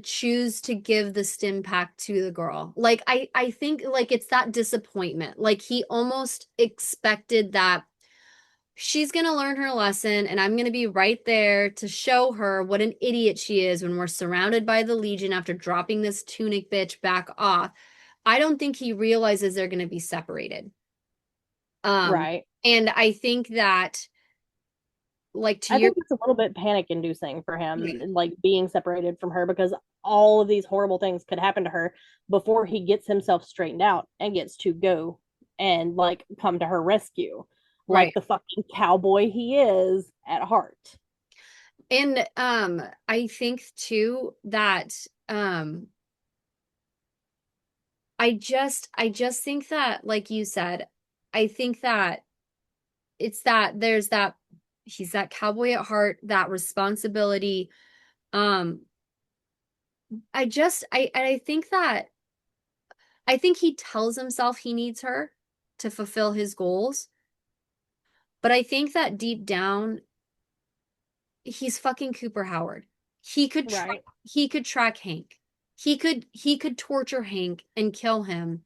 choose to give the stim pack to the girl. Like I think like it's that disappointment. Like he almost expected that she's going to learn her lesson and I'm going to be right there to show her what an idiot she is when we're surrounded by the Legion after dropping this tunic bitch back off. I don't think he realizes they're going to be separated. Right. And I think that like to I your think it's a little bit panic inducing for yeah, him, like being separated from her, because all of these horrible things could happen to her before he gets himself straightened out and gets to go and like come to her rescue, right. like the fucking cowboy he is at heart. And I think too that I just think that like you said, I think that it's that there's that he's that cowboy at heart, that responsibility. Um I think that I think he tells himself he needs her to fulfill his goals, but I think that deep down he's fucking Cooper Howard. Right. He could track Hank. He could torture Hank and kill him.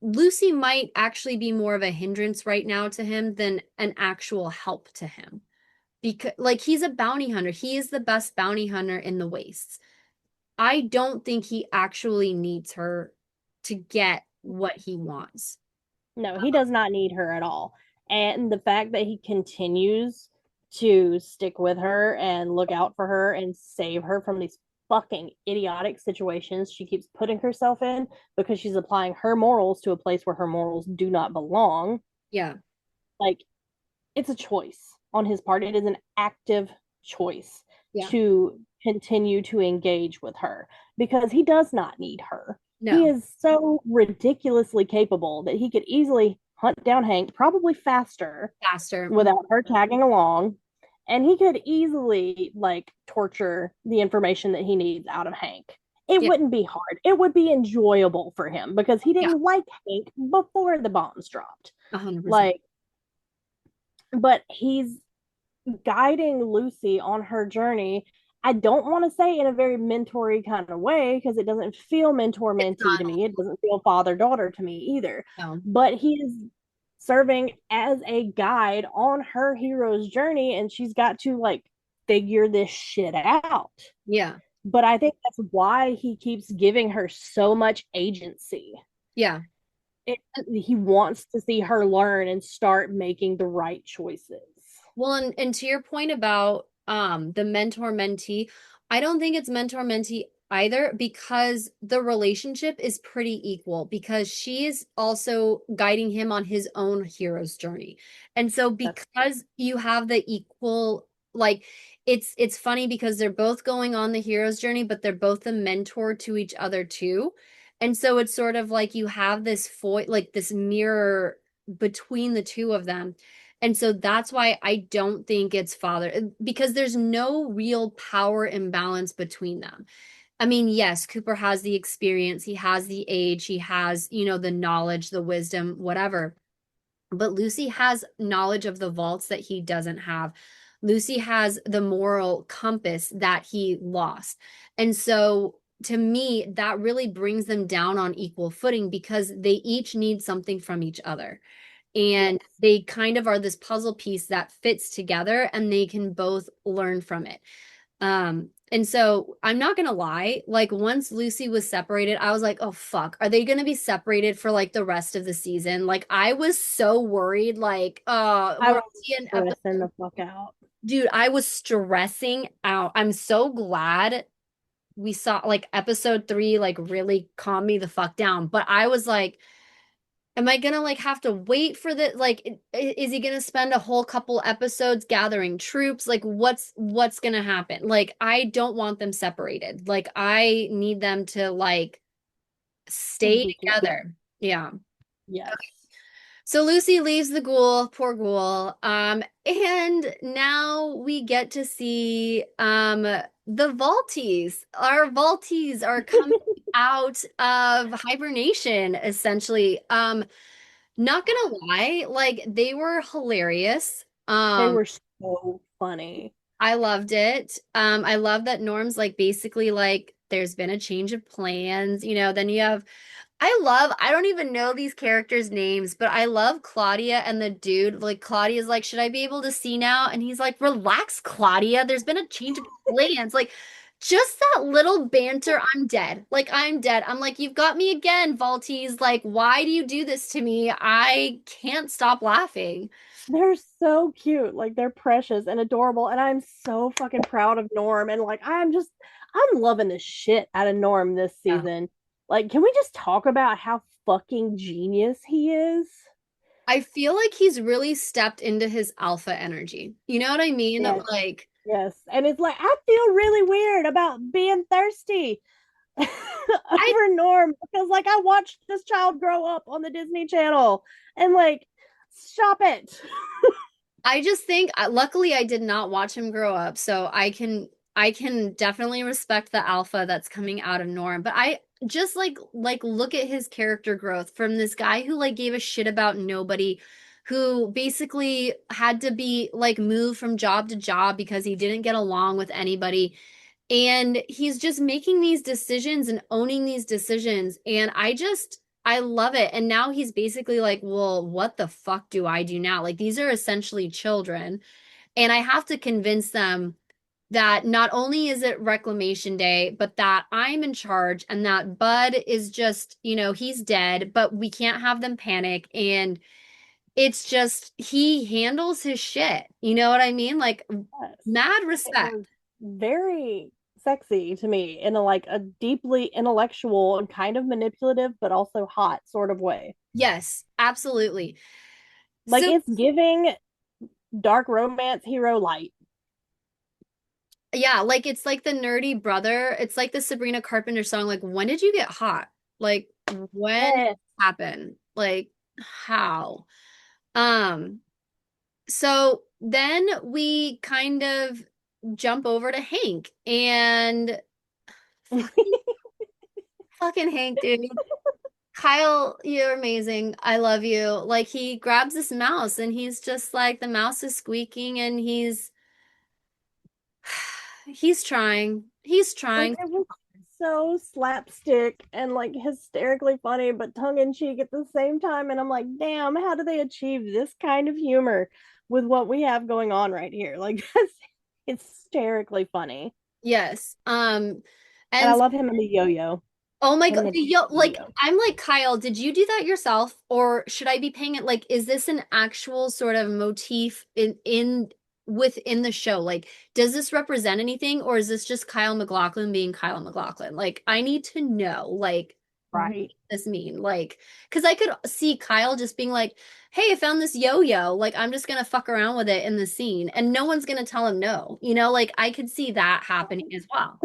Lucy might actually be more of a hindrance right now to him than an actual help to him. Because like he's a bounty hunter. He is the best bounty hunter in the wastes. I don't think he actually needs her to get what he wants. No, he does not need her at all. And the fact that he continues to stick with her and look out for her and save her from these fucking idiotic situations she keeps putting herself in because she's applying her morals to a place where her morals do not belong. Yeah. Like, it's a choice on his part. It is an active choice Yeah. to continue to engage with her because he does not need her. He No. is so ridiculously capable that he could easily hunt down Hank, probably faster, Faster. without her tagging along. And he could easily like torture the information that he needs out of Hank. It Yeah. wouldn't be hard. It would be enjoyable for him because he Yeah. didn't like Hank before the bombs dropped. 100%. Like, but he's guiding Lucy on her journey. I don't want to say in a very mentory kind of way because it doesn't feel mentor It's mentee not. to me. It doesn't feel father daughter to me either. No. But he is serving as a guide on her hero's journey, and she's got to like figure this shit out. Yeah. But I think that's why he keeps giving her so much agency. Yeah. It, he wants to see her learn and start making the right choices. Well, and to your point about the mentor mentee, I don't think it's mentor mentee either because the relationship is pretty equal because she is also guiding him on his own hero's journey. And so That's because you have the equal like it's funny because they're both going on the hero's journey, but they're both a mentor to each other too. And so it's sort of like you have this like this mirror between the two of them. And so that's why I don't think it's father because there's no real power imbalance between them. I mean, yes, Cooper has the experience, he has the age, he has, the knowledge, the wisdom, whatever. But Lucy has knowledge of the vaults that he doesn't have. Lucy has the moral compass that he lost. And so to me, that really brings them down on equal footing because they each need something from each other. And Yes. they kind of are this puzzle piece that fits together and they can both learn from it. And so I'm not gonna lie, like once Lucy was separated, I was like, oh fuck, are they gonna be separated for like the rest of the season? Like I was so worried, like, I we're was only in stressing episode, the fuck out. dude, I was stressing out. I'm so glad we saw like episode 3 like really calm me the fuck down. But I was like, am I gonna like have to wait for the like is he gonna spend a whole couple episodes gathering troops? Like what's gonna happen? Like I don't want them separated. Like I need them to like stay Be together. together. Yeah. Yes. So Lucy leaves the ghoul, poor ghoul. And now we get to see the Vaulties. Our Vaulties are coming out of hibernation, essentially. Not gonna lie, like they were hilarious. They were so funny. I loved it. I love that Norm's like basically like there's been a change of plans, then you have I don't even know these characters' names, but I love Claudia and the dude. Like, Claudia's like, should I be able to see now? And he's like, relax, Claudia. There's been a change of plans. Like, just that little banter, I'm dead. Like, I'm dead. I'm like, you've got me again, Valtese. Like, why do you do this to me? I can't stop laughing. They're so cute. Like they're precious and adorable. And I'm so fucking proud of Norm. And like I'm loving the shit out of Norm this Yeah. season. Like, can we just talk about how fucking genius he is? I feel like he's really stepped into his alpha energy. You know what I mean? Yes, Like, yes. And it's like I feel really weird about being thirsty I over Norm because like I watched this child grow up on the Disney Channel and like stop it. I just think luckily I did not watch him grow up, so I can definitely respect the alpha that's coming out of Norm, but I just like look at his character growth from this guy who like gave a shit about nobody, who basically had to be like moved from job to job because he didn't get along with anybody. And he's just making these decisions and owning these decisions. And I love it. And now he's basically like, well, what the fuck do I do now? Like, these are essentially children. And I have to convince them that not only is it Reclamation Day, but that I'm in charge and that Bud is just, he's dead, but we can't have them panic. And it's just, he handles his shit. You know what I mean? Like, Yes. mad It respect. was very sexy to me in a like a deeply intellectual and kind of manipulative but also hot sort of way. Yes, absolutely. Like So it's giving dark romance hero light. yeah, like it's like the nerdy brother. It's like the Sabrina Carpenter song, like, when did you get hot? Like, when did it Yes. happen? Like, how? Um, so then we kind of jump over to Hank and fucking Hank, dude. Kyle, you're amazing. I love you. Like he grabs this mouse and he's just like the mouse is squeaking and he's trying. He's Like trying. it was so slapstick and like hysterically funny but tongue in cheek at the same time, and I'm like, damn, how do they achieve this kind of humor with what we have going on right here? Like that's hysterically funny. Yes. And I And love him in the yo-yo. oh my Him God, and the like yo-yo. I'm like Kyle, did you do that yourself or should I be paying it like is this an actual sort of motif in within the show? Like does this represent anything or is this just Kyle MacLachlan being Kyle MacLachlan? Like I need to know like what Right. does this mean? Like cuz I could see Kyle just being like, "Hey, I found this yo-yo. Like I'm just going to fuck around with it in the scene and no one's going to tell him no." You know, like I could see that happening as well.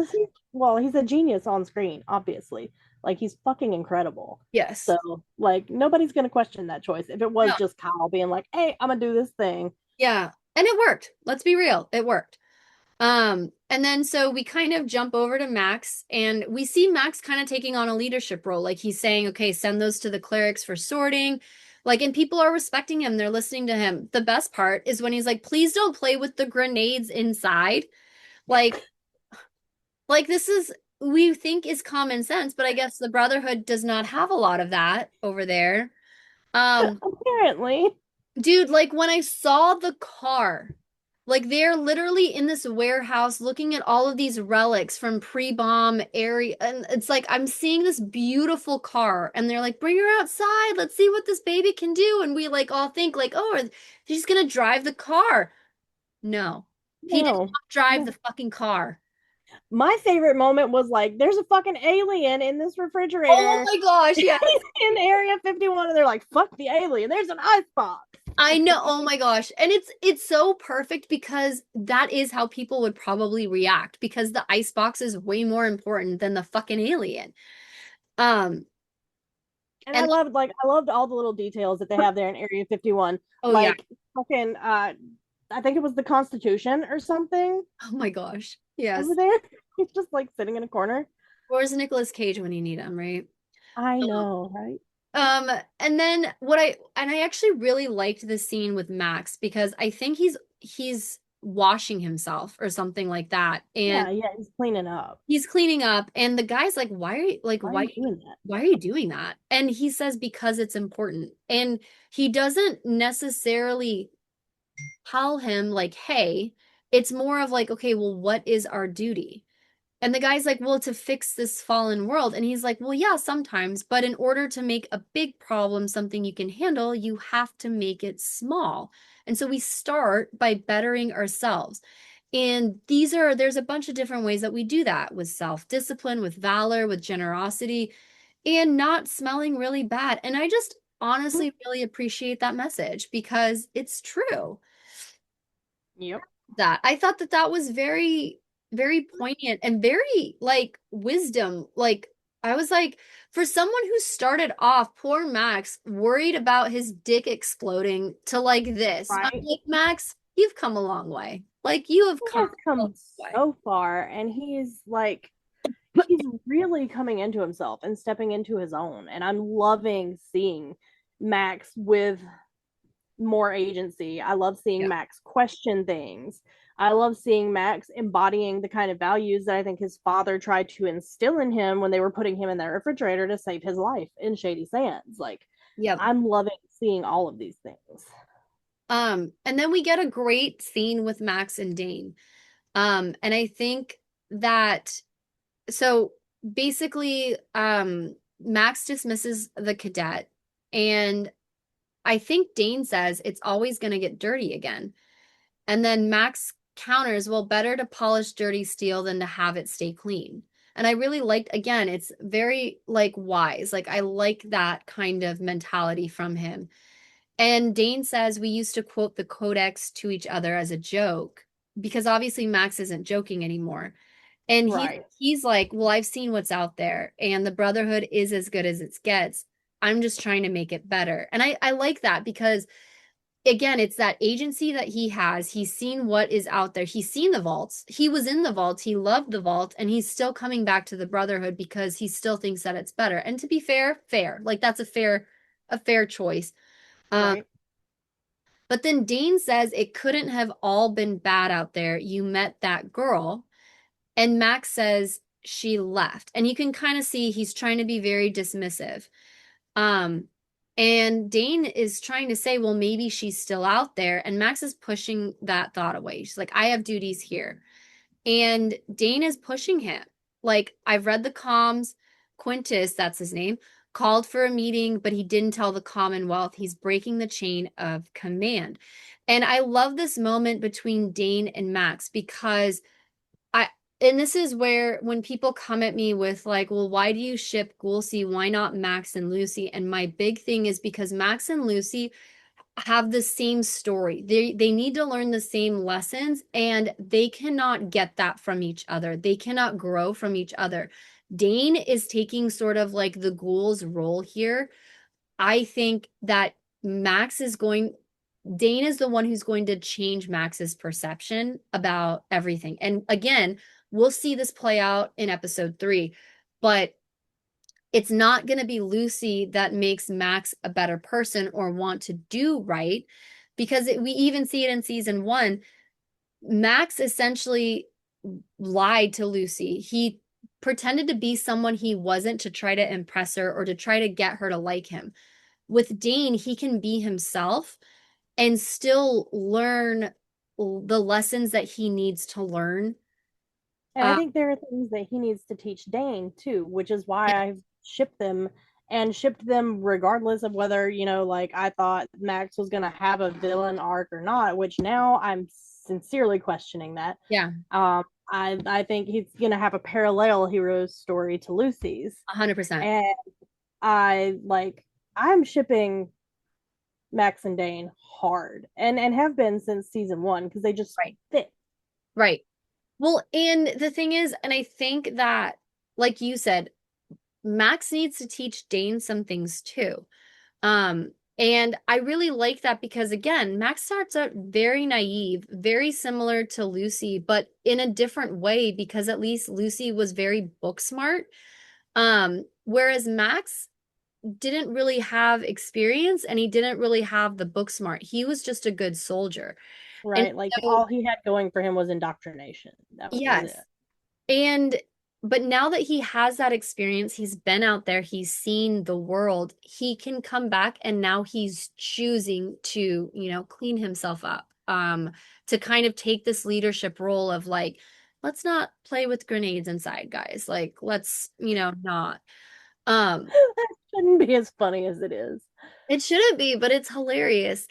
Well, he's a genius on screen, obviously. Like he's fucking incredible. Yes. So like nobody's gonna question that choice. If it was No. just Kyle being like, "Hey, I'm gonna do this thing." Yeah. And it worked. Let's be real. It worked. And then so we kind of jump over to Max and we see Max kind of taking on a leadership role. Like he's saying, okay, send those to the clerics for sorting. Like, and people are respecting him. They're listening to him. The best part is when he's like, please don't play with the grenades inside. Like, like this is we think is common sense, but I guess the Brotherhood does not have a lot of that over there. Um, Apparently. Dude, like when I saw the car, like they're literally in this warehouse looking at all of these relics from pre-bomb area, and it's like I'm seeing this beautiful car, and they're like, "Bring her outside. Let's see what this baby can do." And we like all think like, "Oh, she's gonna drive the car." No, he did No. not drive No. the fucking car. My favorite moment was like, there's a fucking alien in this Oh refrigerator my gosh, yeah. in Area 51, and they're like, fuck the alien. There's an icebox. I know. Oh my gosh. And it's so perfect because that is how people would probably react because the icebox is way more important than the fucking alien. Um And and I loved all the little details that they have there in Area 51. oh yeah. Like fucking I think it was the Constitution or something Oh my gosh. over Yes. there. He's just like sitting in a corner. Where's Nicolas Cage when you need him, right? I know, right? Um and then I actually really liked this scene with Max because I think he's washing himself or something like that. And Yeah, yeah, he's cleaning up. he's cleaning up, and the guy's like, "Why are you like Why are you doing that? why are you doing that?" And he says because it's important. And he doesn't necessarily tell him like, "Hey," it's more of like, "Okay, well, what is our duty?" And the guy's like, well, to fix this fallen world. And he's like, well, yeah, sometimes, but in order to make a big problem something you can handle, you have to make it small. And so we start by bettering ourselves. And there's a bunch of different ways that we do that with self-discipline, with valor, with generosity, and not smelling really bad. And I just honestly really appreciate that message because it's true Yep. that. I thought that that was very, very poignant and very like wisdom. Like, I was like, for someone who started off, poor Max, worried about his dick exploding to like this. I'm Right. like, Max, you've come a long way. Like, you have He come has a long come way. so far, and he's like he's really coming into himself and stepping into his own. And I'm loving seeing Max with more agency. I love seeing Yeah. Max question things. I love seeing Max embodying the kind of values that I think his father tried to instill in him when they were putting him in that refrigerator to save his life in Shady Sands. Like, Yep. I'm loving seeing all of these things. And then we get a great scene with Max and Dane. And I think that so basically, Max dismisses the cadet, and I think Dane says it's always going to get dirty again. And then Max counters, well, better to polish dirty steel than to have it stay clean. And I really liked, again, it's very like wise. Like I like that kind of mentality from him. And Dane says we used to quote the codex to each other as a joke because obviously Max isn't joking anymore. And Right. he's like, "Well, I've seen what's out there, and the Brotherhood is as good as it gets. I'm just trying to make it better." And I like that because again, it's that agency that he has. He's seen what is out there. He's seen the vaults. He was in the vaults. He loved the vault, and he's still coming back to the Brotherhood because he still thinks that it's better. And to be fair, fair. Like that's a fair choice. Um, Right. but then Dane says it couldn't have all been bad out there. You met that girl. And Max says she left. And you can kind of see he's trying to be very dismissive. Um, and Dane is trying to say, well, maybe she's still out there. And Max is pushing that thought away. She's like, I have duties here. And Dane is pushing him. Like, I've read the comms. Quintus, that's his name, called for a meeting, but he didn't tell the Commonwealth. He's breaking the chain of command. And I love this moment between Dane and Max because I and this is where when people come at me with like, well, why do you ship Goolsey? Why not Max and Lucy? And my big thing is because Max and Lucy have the same story. They need to learn the same lessons and they cannot get that from each other. They cannot grow from each other. Dane is taking sort of like the ghoul's role here. I think that Max is going. Dane is the one who's going to change Max's perception about everything. And again, we'll see this play out in episode 3, but it's not going to be Lucy that makes Max a better person or want to do right because we even see it in season 1. Max essentially lied to Lucy. He pretended to be someone he wasn't to try to impress her or to try to get her to like him. With Dane, he can be himself and still learn the lessons that he needs to learn. And I think there are things that he needs to teach Dane too, which is Yeah, why I've shipped them and shipped them regardless of whether, like I thought Max was going to have a villain arc or not, which now I'm sincerely questioning that. yeah, I think he's going to have a parallel hero story to Lucy's. 100%. And I like I'm shipping Max and Dane hard and have been since season 1 because they just Right. fit. Right. Well, and the thing is, and I think that, like you said, Max needs to teach Dane some things too. And I really like that because again, Max starts out very naive, very similar to Lucy, but in a different way because at least Lucy was very book smart. Whereas Max didn't really have experience and he didn't really have the book smart. He was just a good soldier. And Right? Like so, all he had going for him was indoctrination. That was it. yes. And but now that he has that experience, he's been out there, he's seen the world, he can come back and now he's choosing to, clean himself up. To kind of take this leadership role of like, let's not play with grenades inside, guys. Like, let's, not. Um, That shouldn't be as funny as it is. it shouldn't be, but it's hilarious.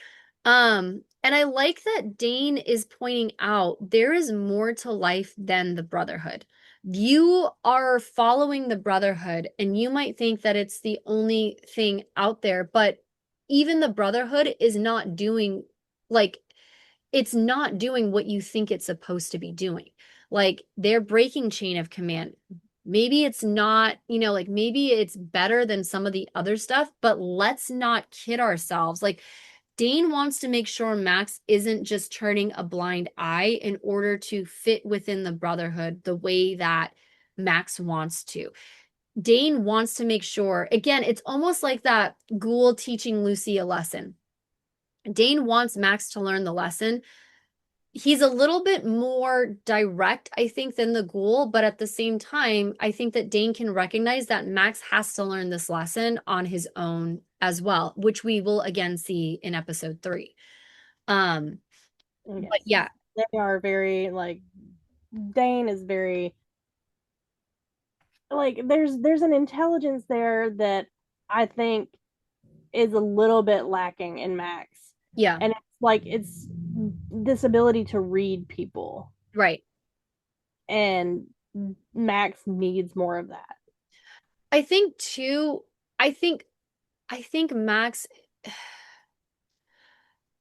And I like that Dane is pointing out there is more to life than the Brotherhood. You are following the Brotherhood, and you might think that it's the only thing out there, but even the Brotherhood is not doing like it's not doing what you think it's supposed to be doing. Like they're breaking chain of command. Maybe it's not, like maybe it's better than some of the other stuff, but let's not kid ourselves. Like Dane wants to make sure Max isn't just turning a blind eye in order to fit within the Brotherhood the way that Max wants to. Dane wants to make sure, again, it's almost like that ghoul teaching Lucy a lesson. Dane wants Max to learn the lesson. He's a little bit more direct, I think, than the ghoul, but at the same time, I think that Dane can recognize that Max has to learn this lesson on his own as well, which we will again see in episode 3. But Yes. yeah, They are very like Dane is very like there's an intelligence there that I think is a little bit lacking in Max. yeah, And it's this ability to read people. right. And Max needs more of that. I think too, I think I think Max,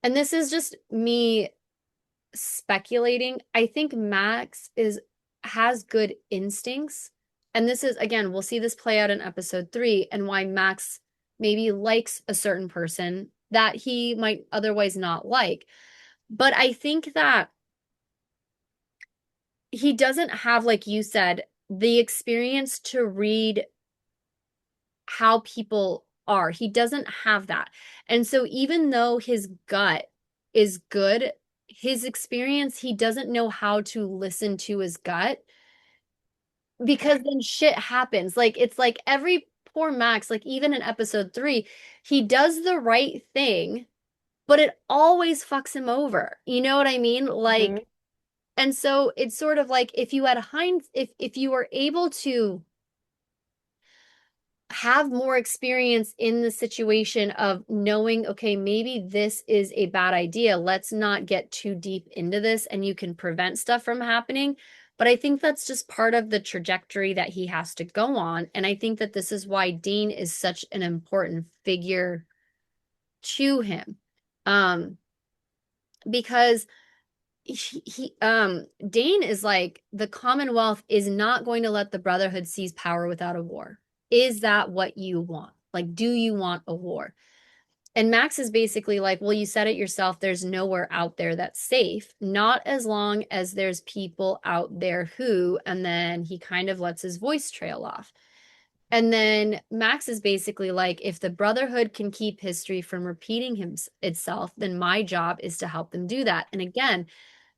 and this is just me speculating. I think Max is has good instincts. And this is again, we'll see this play out in episode 3 and why Max maybe likes a certain person that he might otherwise not like. But I think that he doesn't have, like you said, the experience to read how people are. He doesn't have that. And so even though his gut is good, his experience, he doesn't know how to listen to his gut because then shit happens. Like it's like every poor Max, like even in episode 3, he does the right thing, but it always fucks him over. You know what I mean? Mm-hmm. Like, and so it's sort of like if you had if you were able to have more experience in the situation of knowing, okay, maybe this is a bad idea. Let's not get too deep into this and you can prevent stuff from happening. But I think that's just part of the trajectory that he has to go on. And I think that this is why Dean is such an important figure to him. Um, because Dane is like the Commonwealth is not going to let the Brotherhood seize power without a war. Is that what you want? Like, do you want a war? And Max is basically like, well, you said it yourself. There's nowhere out there that's safe, not as long as there's people out there who, and then he kind of lets his voice trail off. And then Max is basically like, if the Brotherhood can keep history from repeating itself, then my job is to help them do that. And again,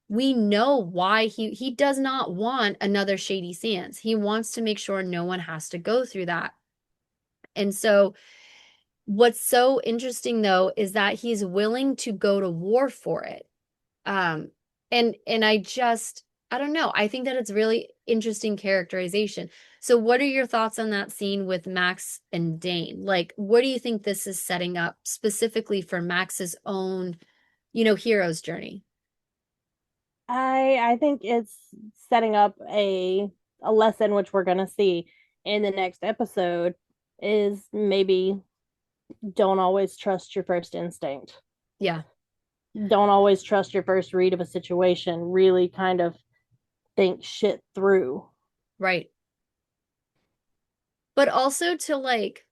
we know why he does not want another Shady Sands. He wants to make sure no one has to go through that. And so what's so interesting though is that he's willing to go to war for it. Um, and I don't know. I think that it's really interesting characterization. So what are your thoughts on that scene with Max and Dane? Like, what do you think this is setting up specifically for Max's own, hero's journey? I think it's setting up a lesson which we're gonna see in the next episode is maybe don't always trust your first instinct. Yeah, Don't always trust your first read of a situation. Really kind of think shit through. right. But also to like,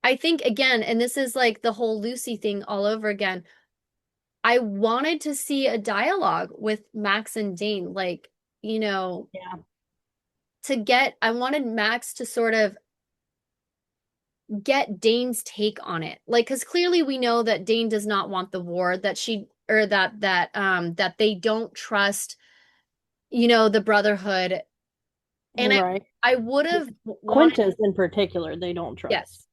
I think again, and this is like the whole Lucy thing all over again. I wanted to see a dialogue with Max and Dane, like, you know, Yeah. I wanted Max to sort of get Dane's take on it. Like, because clearly we know that Dane does not want the war, that she, or that they don't trust, the Brotherhood. And Right. I would have wanted, Quintus in particular, they don't trust. yes,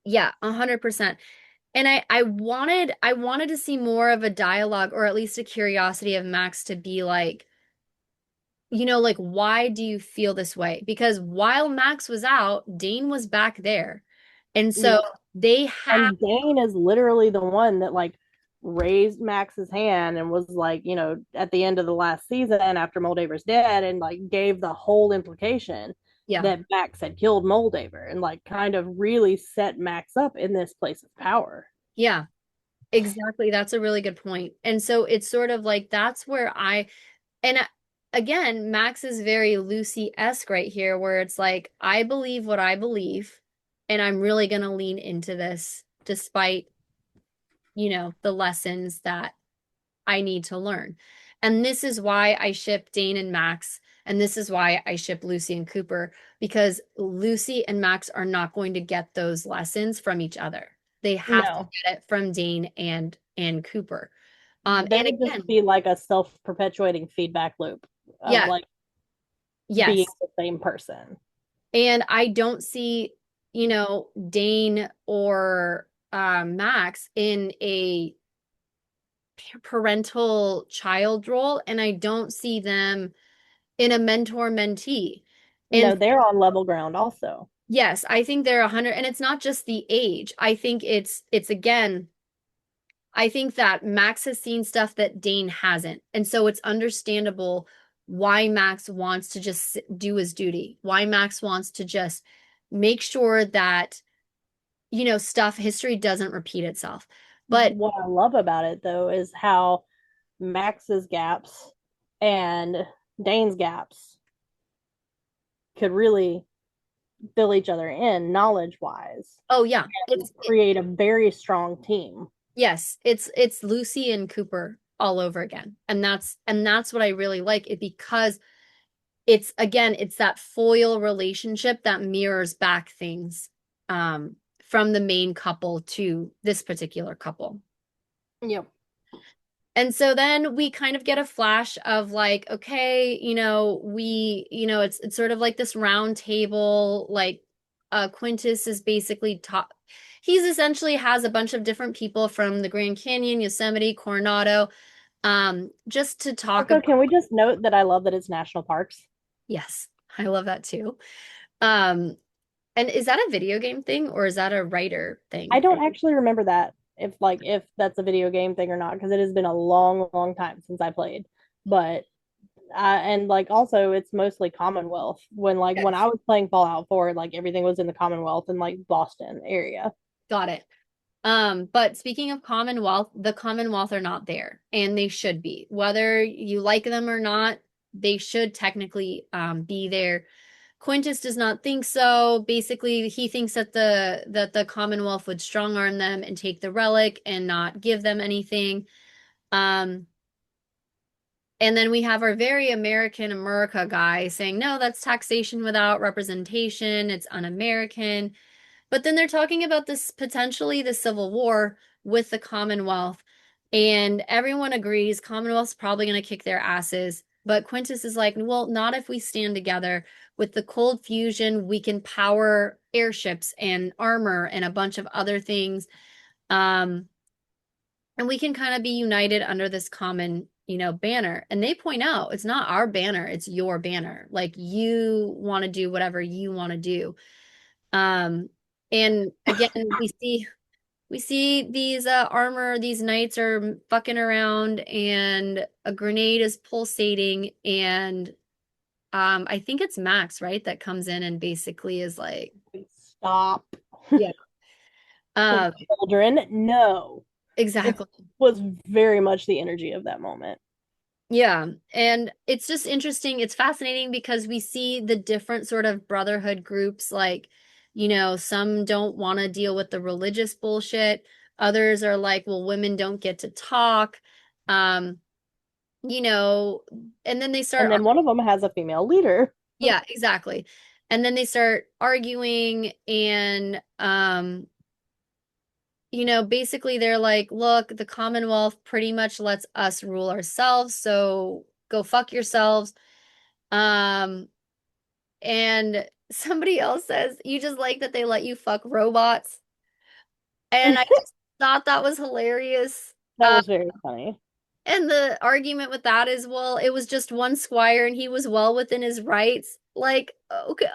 yeah, 100%. And I wanted to see more of a dialogue or at least a curiosity of Max to be like, like, why do you feel this way? Because while Max was out, Dane was back there. And Yeah. so they have, And Dane is literally the one that like raised Max's hand and was like, at the end of the last season after Moldaver's dead and like gave the whole implication yeah, that Max had killed Moldaver and like kind of really set Max up in this place of power. yeah, exactly. That's a really good point. And so it's sort of like that's where and again, Max is very Lucy-esque right here, where it's like, I believe what I believe, and I'm really going to lean into this despite, the lessons that I need to learn. And this is why I ship Dane and Max. And this is why I ship Lucy and Cooper, because Lucy and Max are not going to get those lessons from each other. They have to No, get it from Dane and Cooper. there And would just again, be like a self-perpetuating feedback loop of yeah, like being yes. the same person. And I don't see, Dane or Max in a parental child role, and I don't see them in a mentor mentee. And No, they're on level ground also. yes, I think they're 100, and it's not just the age. I think it's again, I think that Max has seen stuff that Dane hasn't. And so it's understandable why Max wants to just do his duty, why Max wants to just make sure that, stuff, history doesn't repeat itself. But What I love about it though is how Max's gaps and Dane's gaps could really fill each other in knowledge wise oh yeah, and create a very strong team. yes, it's Lucy and Cooper all over again. And that's what I really like it because it's again, it's that foil relationship that mirrors back things from the main couple to this particular couple. Yep. And so then we kind of get a flash of like, okay, it's sort of like this round table, like Quintus is basically top. He's essentially has a bunch of different people from the Grand Canyon, Yosemite, Coronado, just to talk Also, about. can we just note that I love that it's national parks? Yes, I love that too. Um, and is that a video game thing or is that a writer I thing? don't actually remember that if that's a video game thing or not because it has been a long, long time since I played. But and like also it's mostly Commonwealth when Yes. I was playing Fallout 4, like everything was in the Commonwealth and like Boston area. Got it. But speaking of Commonwealth, the Commonwealth are not there, and they should be. Whether you like them or not, they should technically be there. Quintus does not think so. Basically, he thinks that the Commonwealth would strong arm them and take the relic and not give them anything. Um, and then we have our very American America guy saying, no, that's taxation without representation. It's un-American. But then they're talking about this potentially the Civil War with the Commonwealth. And everyone agrees Commonwealth's probably going to kick their asses. But Quintus is like, well, not if we stand together. With the cold fusion, we can power airships and armor and a bunch of other things. Um, and we can kind of be united under this common, banner. And they point out it's not our banner, it's your banner. Like you want to do whatever you want to do. Um, and again, we see these armor, these knights are fucking around and a grenade is pulsating and I think it's Max, right, that comes in and basically is like, Stop. yeah. Like Um, children, no. It exactly. was very much the energy of that moment. Yeah. And it's just interesting. It's fascinating because we see the different sort of brotherhood groups. Like, some don't want to deal with the religious bullshit. Others are like, well, women don't get to talk. Um, you know, and then they And start, then one of them has a female leader. yeah, exactly. And then they start arguing and, basically they're like, look, the Commonwealth pretty much lets us rule ourselves, so go fuck yourselves. Um, and somebody else says, you just like that they let you fuck robots. And I just thought that was hilarious. That was very funny. And the argument with that is, well, it was just one squire and he was well within his rights. Like,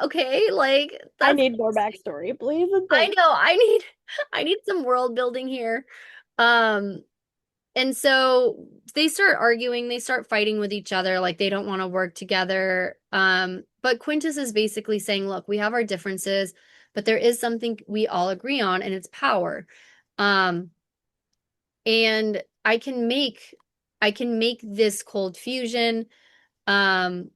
okay, like I that's need more backstory, please, and I thank know I need some world building here. Um, and so they start arguing, they start fighting with each other, like they don't want to work together. But Quintus is basically saying, look, we have our differences, but there is something we all agree on, and it's power. Um, and I can make this cold fusion. Um,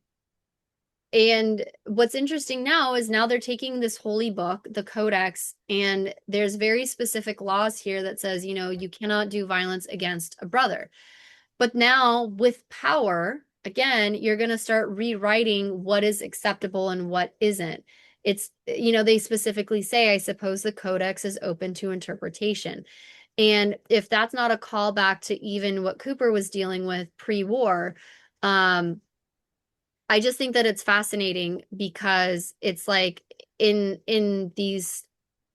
and what's interesting now is now they're taking this holy book, the Codex, and there's very specific laws here that says, you cannot do violence against a brother. But now with power, again, you're going to start rewriting what is acceptable and what isn't. They specifically say, I suppose the Codex is open to interpretation. And if that's not a callback to even what Cooper was dealing with pre-war, um, I just think that it's fascinating because it's like in these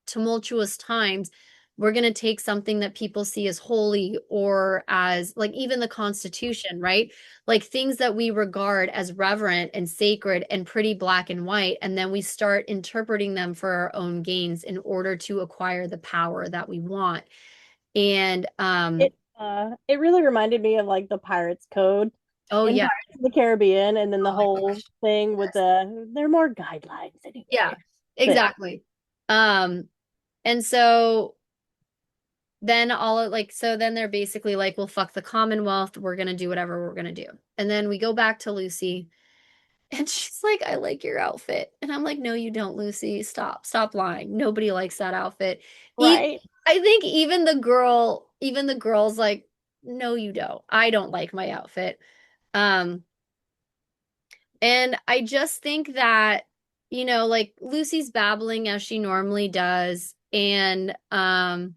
tumultuous times, we're going to take something that people see as holy or as like even the Constitution, right? Like things that we regard as reverent and sacred and pretty black and white, and then we start interpreting them for our own gains in order to acquire the power that we want. And it really reminded me of like the Pirates Code oh in yeah. Pirates of the Caribbean, and then the Oh my whole gosh. thing with Yes. they're more guidelines Yeah, anyway. But exactly. Um, and so then they're basically like, well, fuck the Commonwealth. We're gonna do whatever we're gonna do. And then we go back to Lucy, and she's like, I like your outfit. And I'm like, no, you don't, Lucy. Stop lying. Nobody likes that outfit. Even right. I think even the girl's like, no, you don't. I don't like my outfit. Um, and I just think that, like Lucy's babbling as she normally does, and I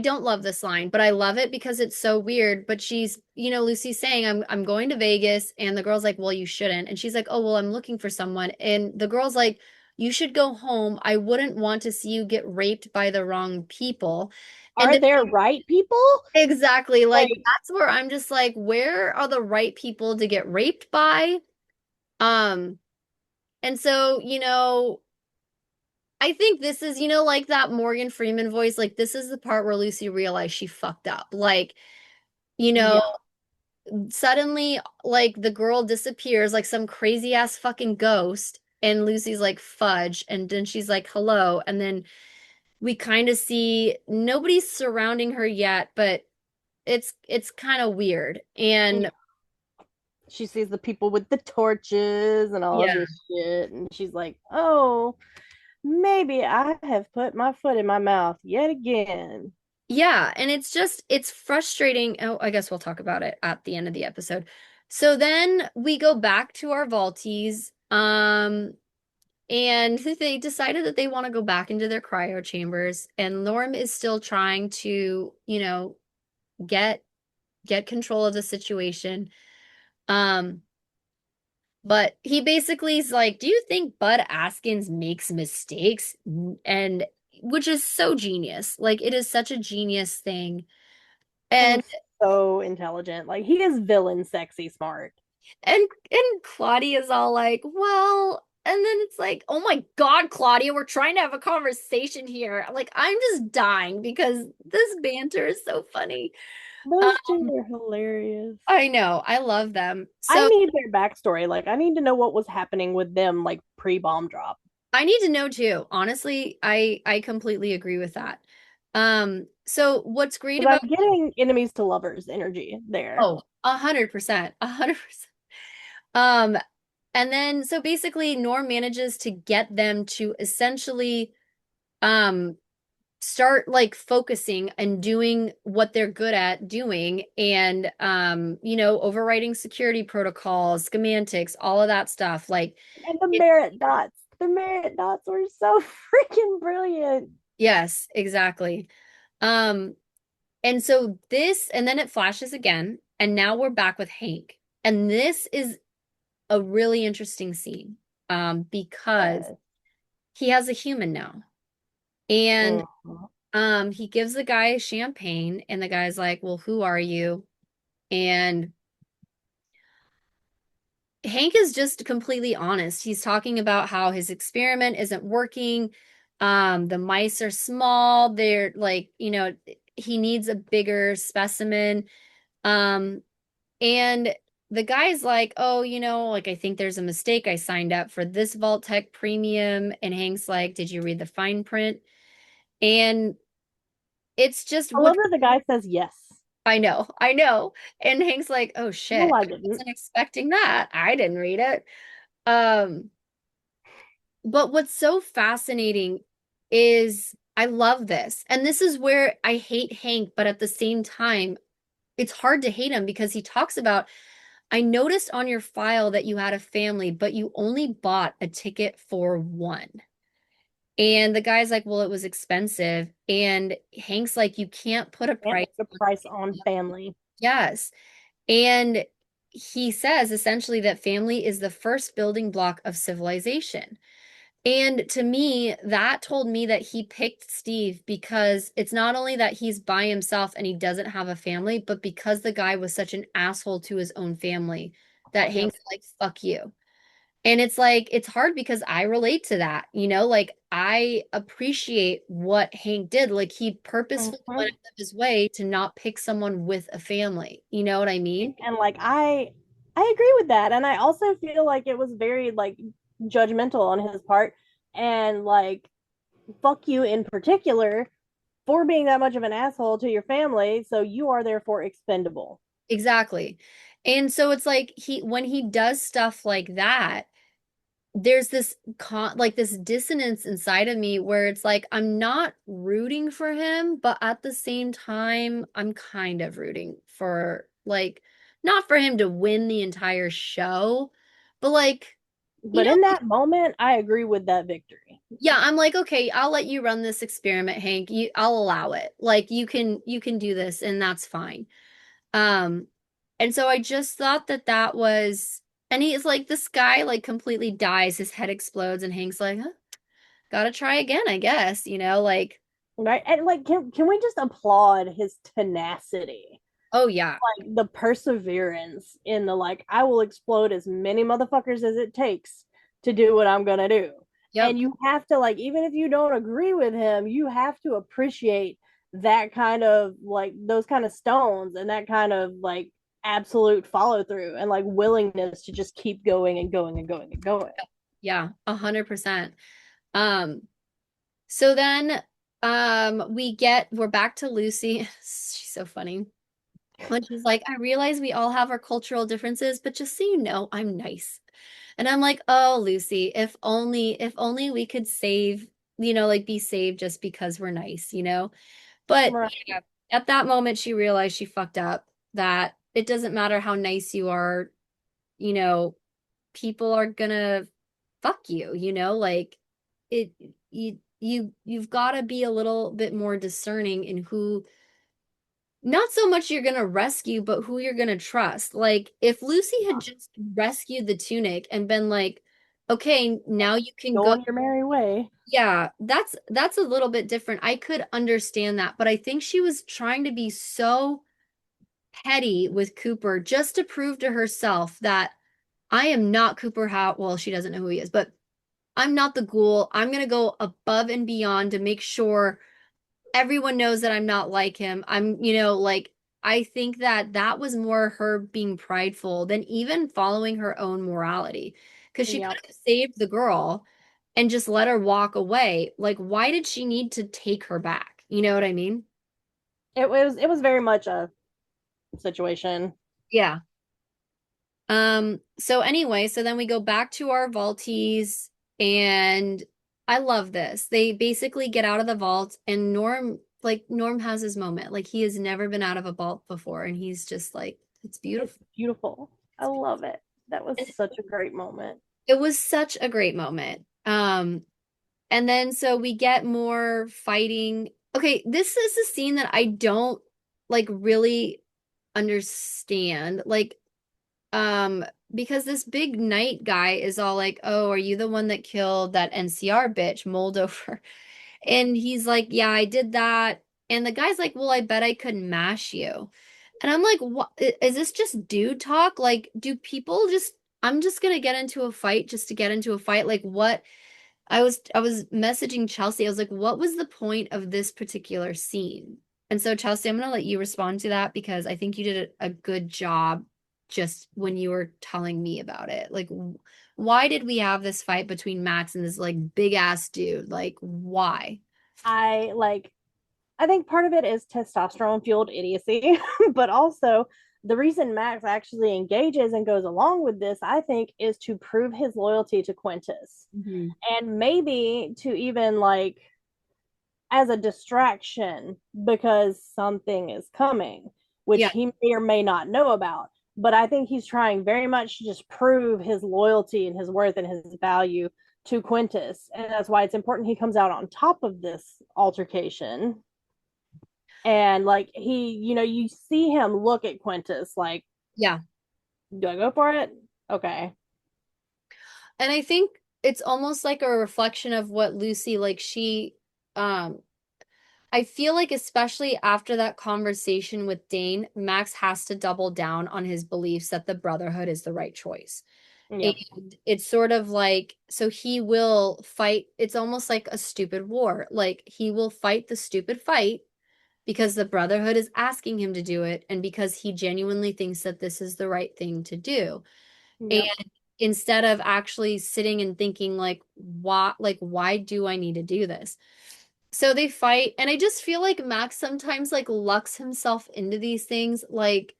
don't love this line, but I love it because it's so weird. But Lucy's saying, I'm going to Vegas, and the girl's like, well, you shouldn't. And she's like, oh, well, I'm looking for someone. And the girl's like, you should go home. I wouldn't want to see you get raped by the wrong people. And Are there right people? exactly, like Like, that's where I'm just like, where are the right people to get raped by? Um, and so, I think this is, like that Morgan Freeman voice, like this is the part where Lucy realized she fucked up. Like, you know, yeah. suddenly like the girl disappears like some crazy ass fucking ghost, and Lucy's like fudge, and then she's like hello, and then we kind of see nobody's surrounding her yet, but it's kind of weird. Yeah. And she sees the people with the torches and all of Yeah. this shit, and she's like, "Oh, maybe I have put my foot in my mouth yet again." Yeah, and it's just it's frustrating. Oh, I guess we'll talk about it at the end of the episode. So then we go back to our vaulties, and they decided that they want to go back into their cryo chambers, and Norm is still trying to, get get control of the situation. Um, but he basically is like, "Do you think Bud Askins makes mistakes?" And which is so genius. Like it is such a genius thing. And And so intelligent. Like he is villain sexy smart. and Claudia's all like, "Well," and then it's like, "Oh my God, Claudia, we're trying to have a conversation here." Like I'm just dying because this banter is so funny. Those two Um, are hilarious. I know, I love them. I So need their backstory. Like I need to know what was happening with them like pre-bomb drop. I need to know too. Honestly, I completely agree with that. So what's great Because about I'm getting enemies to lovers energy there. 100%, 100%. Um, and then so basically Norm manages to get them to essentially um start like focusing and doing what they're good at doing and overriding security protocols, semantics, all of that stuff. Like And the it, merit dots. The merit dots were so freaking brilliant. yes, exactly. Um and so this and then it flashes again and now we're back with Hank. And this is a really interesting scene because Yes. he has a human now. And Mhm. he gives the guy champagne and the guy's like, "Well, who are you?" And Hank is just completely honest. He's talking about how his experiment isn't working. The mice are small. They're like, he needs a bigger specimen. Um, and the guy's like, "Oh, like I think there's a mistake. I signed up for this Vault Tech premium." And Hank's like, "Did you read the fine print?" And it's just I what love that the guy says yes. I know, I know. And Hank's like, "Oh No, shit, I I didn't. wasn't expecting that. I didn't read it." Um, but what's so fascinating is I love this. And this is where I hate Hank, but at the same time, it's hard to hate him because he talks about, "I noticed on your file that you had a family, but you only bought a ticket for one." And the guy's like, "Well, it was expensive." And Hank's like, "You can't put a Can't price put a on price on family. Yes. And he says essentially that family is the first building block of civilization. And to me, that told me that he picked Steve because it's not only that he's by himself and he doesn't have a family, but because the guy was such an asshole to his own family that Yep. Hank's like, "Fuck you." And it's like, it's hard because I relate to that, like I appreciate what Hank did. Like he purposefully went Mhm. out of his way to not pick someone with a family. You know what I mean? And like I agree with that. And I also feel like it was very like judgmental on his part and like fuck you in particular for being that much of an asshole to your family. So you are therefore expendable. Exactly. And so it's like when he does stuff like that, there's this like this dissonance inside of me where it's like I'm not rooting for him, but at the same time, I'm kind of rooting for like not for him to win the entire show, but like, you But know, in that moment, I agree with that victory. yeah, I'm like, "Okay, I'll let you run this experiment, Hank. I'll allow it. Like you can do this and that's fine." Um, and so I just thought that that was, and he's like, this guy like completely dies, his head explodes, and Hank's like, "Huh, gotta try again, I guess, like, Right. And like can we just applaud his tenacity? oh yeah, Like the perseverance in the like I will explode as many motherfuckers as it takes to do what I'm gonna do. yep, And you have to like even if you don't agree with him, you have to appreciate that kind of like those kind of stones and that kind of like absolute follow through and like willingness to just keep going and going and going and going. yeah, 100%. Um, so then we're back to Lucy. She's so funny. When she's like, I realize we all have our cultural differences, but just so you know, I'm nice. And I'm like, oh, Lucy, if only we could save, like be saved just because we're nice. But Right. yeah, at that moment, she realized she fucked up, that it doesn't matter how nice you are, you know, people are gonna fuck you, like it, you've got to be a little bit more discerning in who, not so much you're gonna rescue, but who you're gonna trust. Like if Lucy had just rescued the tunic and been like, okay, now you can Go go. on your merry way. Yeah, that's a little bit different. I could understand that, but I think she was trying to be so petty with Cooper just to prove to herself that I am not Cooper How. Well, she doesn't know who he is, but I'm not the ghoul. I'm gonna go above and beyond to make sure everyone knows that I'm not like him. Like I think that that was more her being prideful than even following her own morality. Because she Yep. could have saved the girl and just let her walk away. Like, why did she need to take her back? You know what I mean? It was very much a situation. Yeah. So anyway, so then we go back to our vaulties, and I love this. They basically get out of the vault, and Norm has his moment. Like he has never been out of a vault before, and he's just like, it's It's beautiful. beautiful. I It's beautiful. love it. That was And such a great moment. it was such a great moment. And then so we get more fighting. Okay, this is a scene that I don't like really understand. Like Um, because this big knight guy is all like, "Oh, are you the one that killed that NCR bitch, Moldover?" And he's like, "Yeah, I did that." And the guy's like, "Well, I bet I could mash you." And I'm like, "What is this just dude talk? Like, do people just I'm just gonna get into a fight just to get into a fight? Like what?" I was messaging Chelsea. I was like, "What was the point of this particular scene?" And so Chelsea, I'm gonna let you respond to that because I think you did a good job just when you were telling me about it. Like, why did we have this fight between Max and this like big ass dude? Like, why? I like I think part of it is testosterone fueled idiocy, but also the reason Max actually engages and goes along with this, I think, is to prove his loyalty to Quintus. Mhm. And maybe to even like as a distraction because something is coming, which Yeah, he may or may not know about. But I think he's trying very much to just prove his loyalty and his worth and his value to Quintus. And that's why it's important he comes out on top of this altercation. And like you see him look at Quintus like, yeah. do I go for it? Okay. And I think it's almost like a reflection of what Lucy, like um I feel like, especially after that conversation with Dane, Max has to double down on his beliefs that the Brotherhood is the right choice. Yep. And it's sort of like, so he will fight. It's almost like a stupid war. Like he will fight the stupid fight because the Brotherhood is asking him to do it and because he genuinely thinks that this is the right thing to do. And Yep. instead of actually sitting and thinking why do I need to do this? So they fight, and I just feel like Max sometimes like lucks himself into these things. Like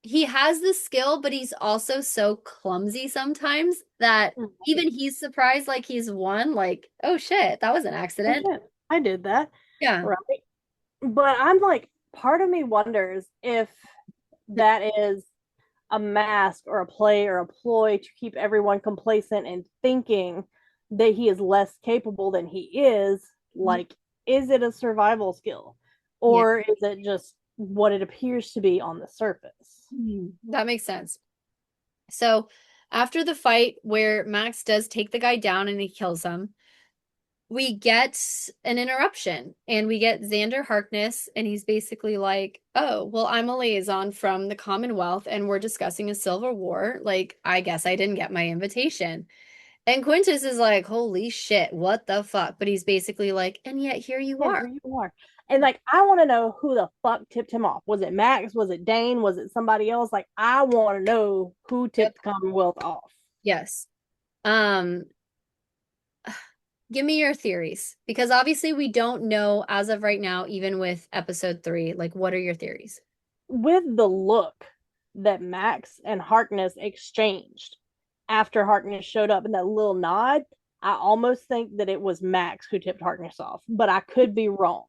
he has the skill, but he's also so clumsy sometimes that Right. even he's surprised like he's won. Like, oh shit, that was an Oh accident. shit. I did that. Yeah. Right. But I'm like, part of me wonders if that is a mask or a play or a ploy to keep everyone complacent and thinking that he is less capable than he is. Like, is it a survival skill? Yeah. Or is it just what it appears to be on the surface? That makes sense. So after the fight where Max does take the guy down and he kills him, we get an interruption and we get Xander Harkness, and he's basically like, "Oh, well, I'm a liaison from the Commonwealth and we're discussing a civil war. Like, I guess I didn't get my invitation." And Quintus is like, "Holy shit, what the fuck?" But he's basically like, "And yet here you Yeah, are." here you are. And like, I want to know who the fuck tipped him off. Was it Max? Was it Dane? Was it somebody else? Like, I want to know who Yep. tipped the Commonwealth off. Yes. Um, Give me your theories because obviously we don't know as of right now, even with episode 3. Like, what are your theories? with the look that Max and Harkness exchanged after Harkness showed up in that little nod, I almost think that it was Max who tipped Harkness off, but I could be wrong.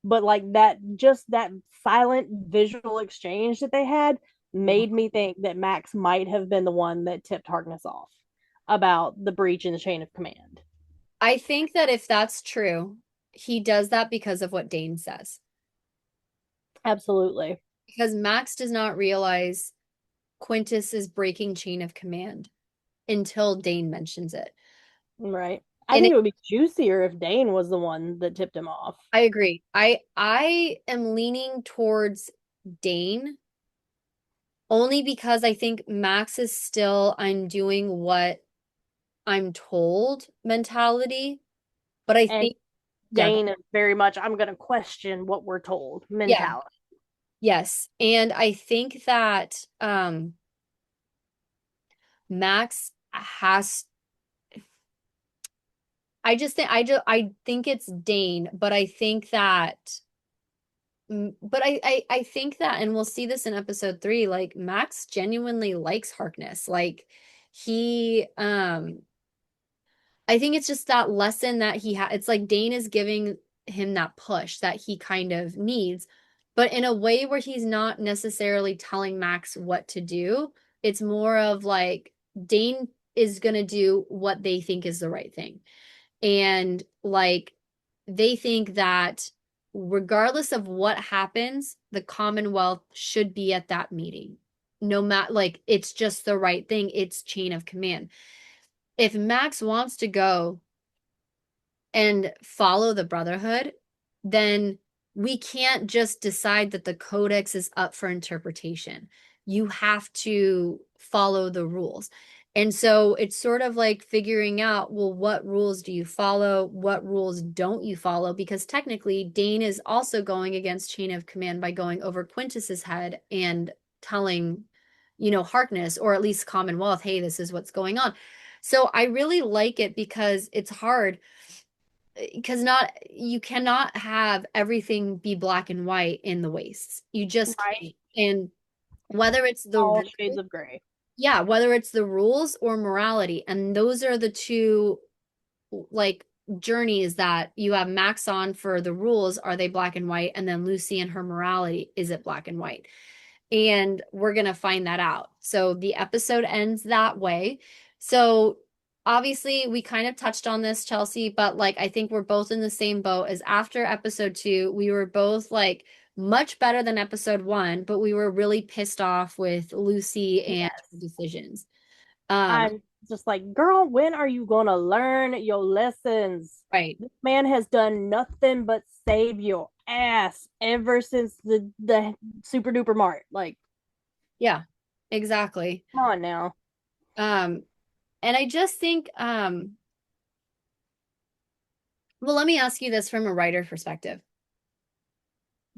But like that, just that silent visual exchange that they had Mhm. made me think that Max might have been the one that tipped Harkness off about the breach in the chain of command. I think that if that's true, he does that because of what Dane says. Absolutely. Because Max does not realize Quintus is breaking chain of command until Dane mentions it. Right. I And think it would be juicier if Dane was the one that tipped him off. I agree. I am leaning towards Dane only because I think Max is still I'm doing what I'm told mentality, but I And think yeah, Dane is very much, I'm going to question what we're told yeah, mentality. yes. And I think that Max has I think it's Dane, but I think that but I think that, and we'll see this in episode 3, like Max genuinely likes Harkness. Like he I think it's just that lesson that it's like Dane is giving him that push that he kind of needs, but in a way where he's not necessarily telling Max what to do. It's more of like Dane is going to do what they think is the right thing. And like they think that regardless of what happens, the Commonwealth should be at that meeting. No matter, like, it's just the right thing. It's chain of command. If Max wants to go and follow the Brotherhood, then we can't just decide that the Codex is up for interpretation. You have to follow the rules. And so it's sort of like figuring out, well, what rules do you follow? What rules don't you follow? Because technically, Dane is also going against chain of command by going over Quintus's head and telling, Harkness, or at least Commonwealth, hey, this is what's going on. So I really like it because it's hard because not you cannot have everything be black and white in the wastes. You just Right. can't. And whether it's the All shades rules, of gray. yeah, whether it's the rules or morality, and those are the two like journeys that you have Max on for the rules. Are they black and white? And then Lucy and her morality, is it black and white? And we're going to find that out. So the episode ends that way. So obviously, we kind of touched on this, Chelsea, but like I think we're both in the same boat as after episode 2, we were both like much better than episode 1, but we were really pissed off with Lucy and her Yes. decisions. Um, I'm just like, girl, when are you going to learn your lessons? right. This man has done nothing but save your ass ever since the super duper mart. Like, Yeah, exactly. come on now. Um, and I just think, well, let me ask you this from a writer perspective.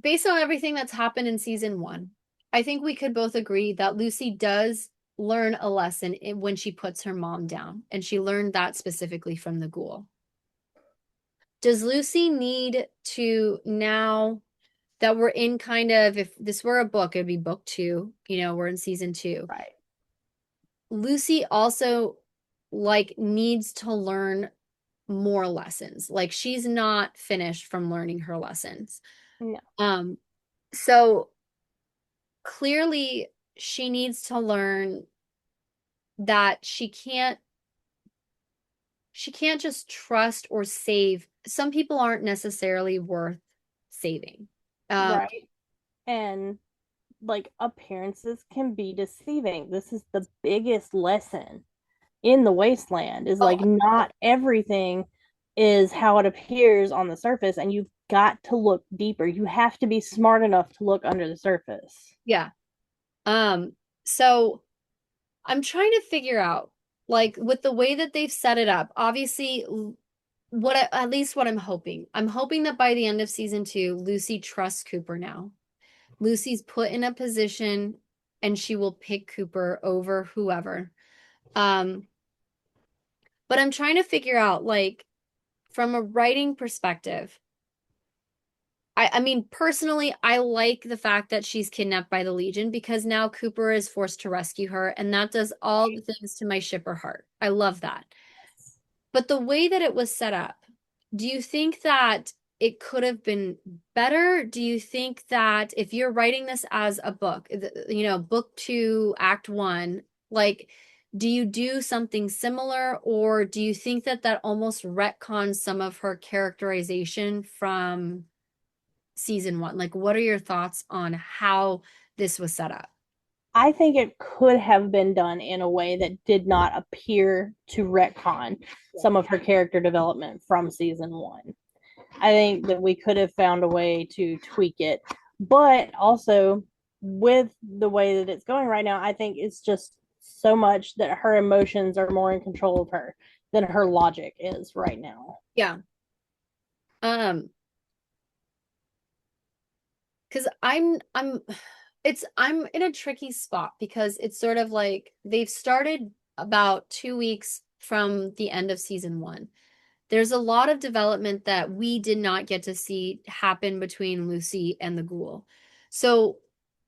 Based on everything that's happened in season 1, I think we could both agree that Lucy does learn a lesson when she puts her mom down, and she learned that specifically from the ghoul. Does Lucy need to, now that we're in kind of, if this were a book, it'd be book 2, we're in season 2. Right. Lucy also like needs to learn more lessons. Like she's not finished from learning her lessons. No. Um, so clearly she needs to learn that she can't just trust or save. Some people aren't necessarily worth saving. Um, Right. And like appearances can be deceiving. This is the biggest lesson in the wasteland is oh like not everything is how it appears on the surface and you've got to look deeper. You have to be smart enough to look under the surface. yeah. Um, so I'm trying to figure out, like, with the way that they've set it up, obviously, at least what I'm hoping that by the end of season 2, Lucy trusts Cooper now. Lucy's put in a position and she will pick Cooper over whoever. Um, but I'm trying to figure out, like, from a writing perspective, I mean, personally, I like the fact that she's kidnapped by the Legion because now Cooper is forced to rescue her, and that does all the things to my shipper heart. I love that. But the way that it was set up, do you think that it could have been better? Do you think that if you're writing this as a book, book two, act one, like, do you do something similar, or do you think that that almost retcons some of her characterization from season one? Like, what are your thoughts on how this was set up? I think it could have been done in a way that did not appear to retcon Yeah. some of her character development from season one. I think that we could have found a way to tweak it, but also with the way that it's going right now, I think it's just so much that her emotions are more in control of her than her logic is right now. Yeah. Um, because I'm in a tricky spot because it's sort of like they've started about 2 weeks from the end of season one. There's a lot of development that we did not get to see happen between Lucy and the ghoul. So,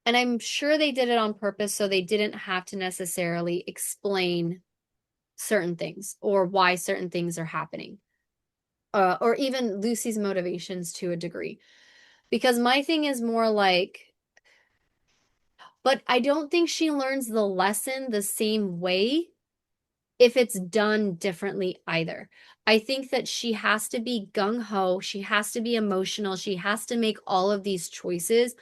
and I'm sure they did it on purpose so they didn't have to necessarily explain certain things or why certain things are happening, or even Lucy's motivations to a degree. Because my thing is more like, but I don't think she learns the lesson the same way if it's done differently either. I think that she has to be gung ho, she has to be emotional, she has to make all of these choices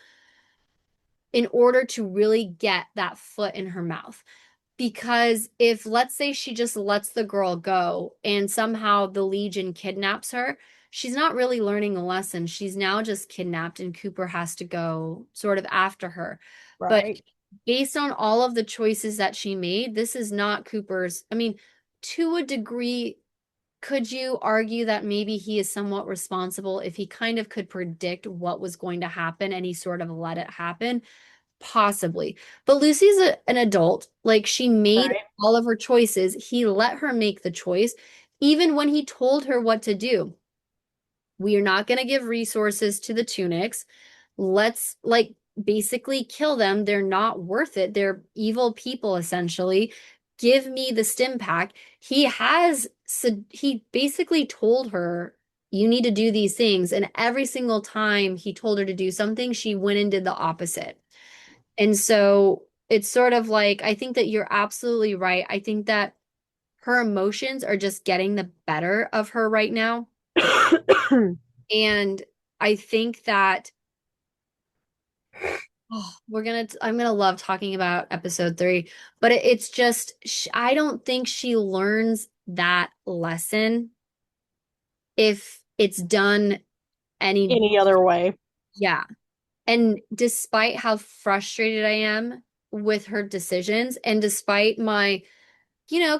in order to really get that foot in her mouth. Because if, let's say, she just lets the girl go and somehow the Legion kidnaps her, she's not really learning a lesson. She's now just kidnapped, and Cooper has to go sort of after her. But Right. based on all of the choices that she made, this is not Cooper's. I mean, to a degree, could you argue that maybe he is somewhat responsible if he kind of could predict what was going to happen and he sort of let it happen? Possibly. But Lucy's an adult. Like, she made Right. all of her choices. He let her make the choice, even when he told her what to do. We are not going to give resources to the tunics. Let's, like, basically kill them. They're not worth it. They're evil people, essentially. Give me the stim pack. He basically told her, you need to do these things. And every single time he told her to do something, she went and did the opposite. And so it's sort of like, I think that you're absolutely right. I think that her emotions are just getting the better of her right now. And I think that, oh, I'm gonna love talking about episode three, but it's just, I don't think she learns that lesson if it's done any, Any other way. yeah. And despite how frustrated I am with her decisions, and despite my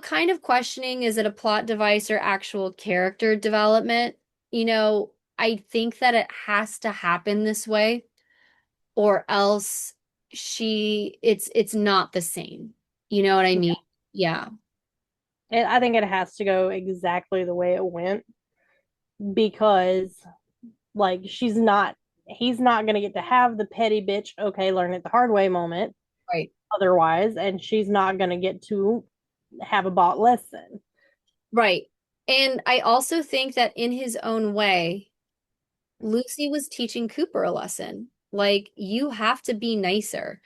kind of questioning, is it a plot device or actual character development? I think that it has to happen this way, or else it's not the same. You know what I mean? Yeah. Yeah. And I think it has to go exactly the way it went because like he's not going to get to have the petty bitch okay learn it the hard way moment Right. otherwise, and she's not going to get to have a bought lesson. Right. And I also think that in his own way, Lucy was teaching Cooper a lesson. Like, you have to be nicer.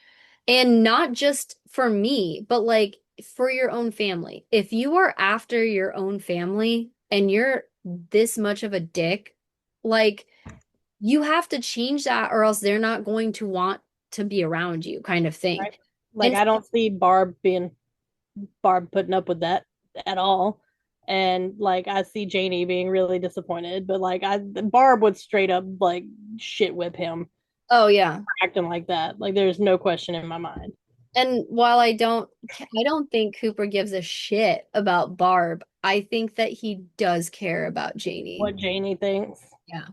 And not just for me, but like for your own family. If you are after your own family and you're this much of a dick, like, you have to change that or else they're not going to want to be around you, kind of thing. Right. Like And I don't see Barb putting up with that at all. And like I see Janie being really disappointed, but like I Barb would straight up like shit whip him oh yeah. for acting like that. Like there's no question in my mind And while I don't think Cooper gives a shit about Barb, I think that he does care about Janie. what Janie thinks. Yeah.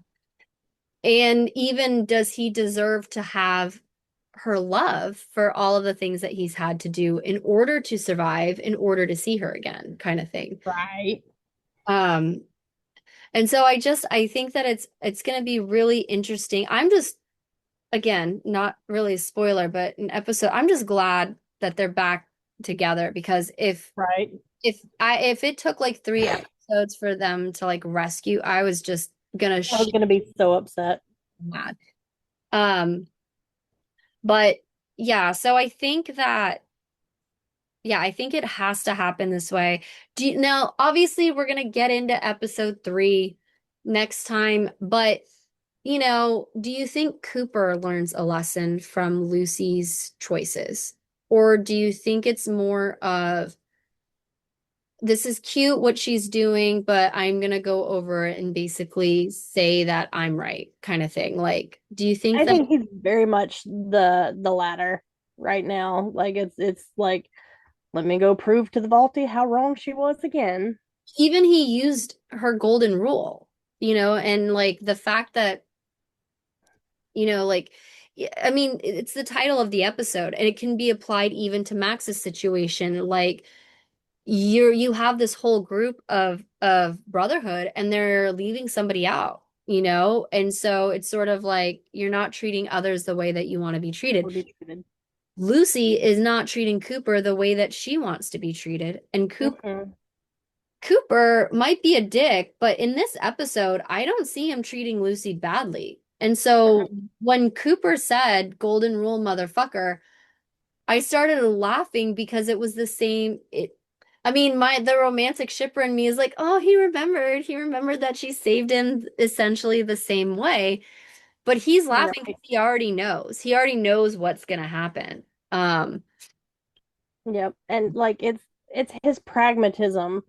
And even, does he deserve to have her love for all of the things that he's had to do in order to survive, in order to see her again, kind of thing. Right. Um, And so I think that it's going to be really interesting. I'm just again, not really a spoiler, but an episode. I'm just glad that they're back together because Right. if it took like three episodes for them to like rescue, I was just gonna I was shit gonna be so upset. mad. Um, but yeah, so I think that yeah, I think it has to happen this way. Now, obviously, we're gonna get into episode three next time, but do you think Cooper learns a lesson from Lucy's choices? Or do you think it's more of this is cute what she's doing, but I'm gonna go over it and basically say that I'm right kind of thing? Like, do you think I that think he's very much the latter right now. Like it's like, let me go prove to the Vaulty how wrong she was again. even he used her golden rule, and like the fact that like I mean, it's the title of the episode and it can be applied even to Max's situation. Like you have this whole group of brotherhood and they're leaving somebody out, and so it's sort of like you're not treating others the way that you want to be treated. Would be treated. Lucy is not treating Cooper the way that she wants to be treated, and Mm-hmm. Cooper might be a dick, but in this episode I don't see him treating Lucy badly. And so when Cooper said golden rule motherfucker, I started laughing because it was the same. I mean, the romantic shipper in me is like, oh, he remembered. He remembered that she saved him essentially the same way. But he's laughing Right. because he already knows. He already knows what's gonna happen. Um, Yep. And like it's his pragmatism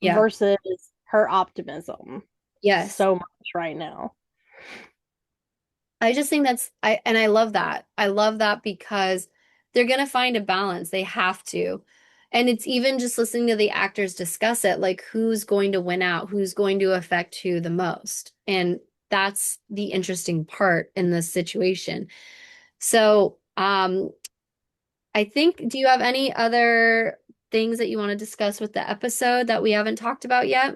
yeah, versus her optimism yes. so much right now. I just think I love that. I love that because they're gonna find a balance. They have to. And it's even just listening to the actors discuss it, like who's going to win out, who's going to affect who the most. And that's the interesting part in this situation. So, I think, do you have any other things that you want to discuss with the episode that we haven't talked about yet?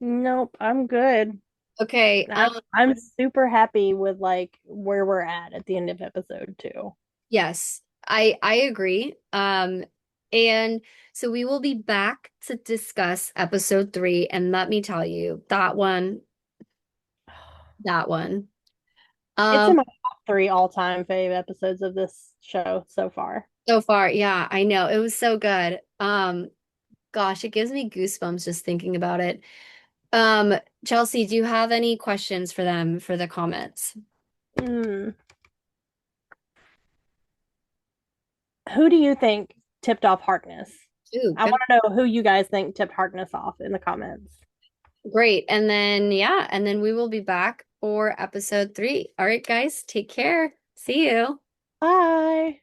Nope, I'm good. Okay, I'm super happy with like where we're at the end of episode 2. yes, I agree. And so we will be back to discuss episode three, and let me tell you, that one. It's Um, in my top 3 all-time fave episodes of this show so far. so far, yeah, I know. It was so good. Gosh, it gives me goosebumps just thinking about it. Um, Chelsea, do you have any questions for them for the comments? Mm. Who do you think tipped off Harkness? Ooh, I good. want to know who you guys think tipped Harkness off in the comments. Great. And then, yeah, and then we will be back for episode three. All right, guys, take care. See you. Bye.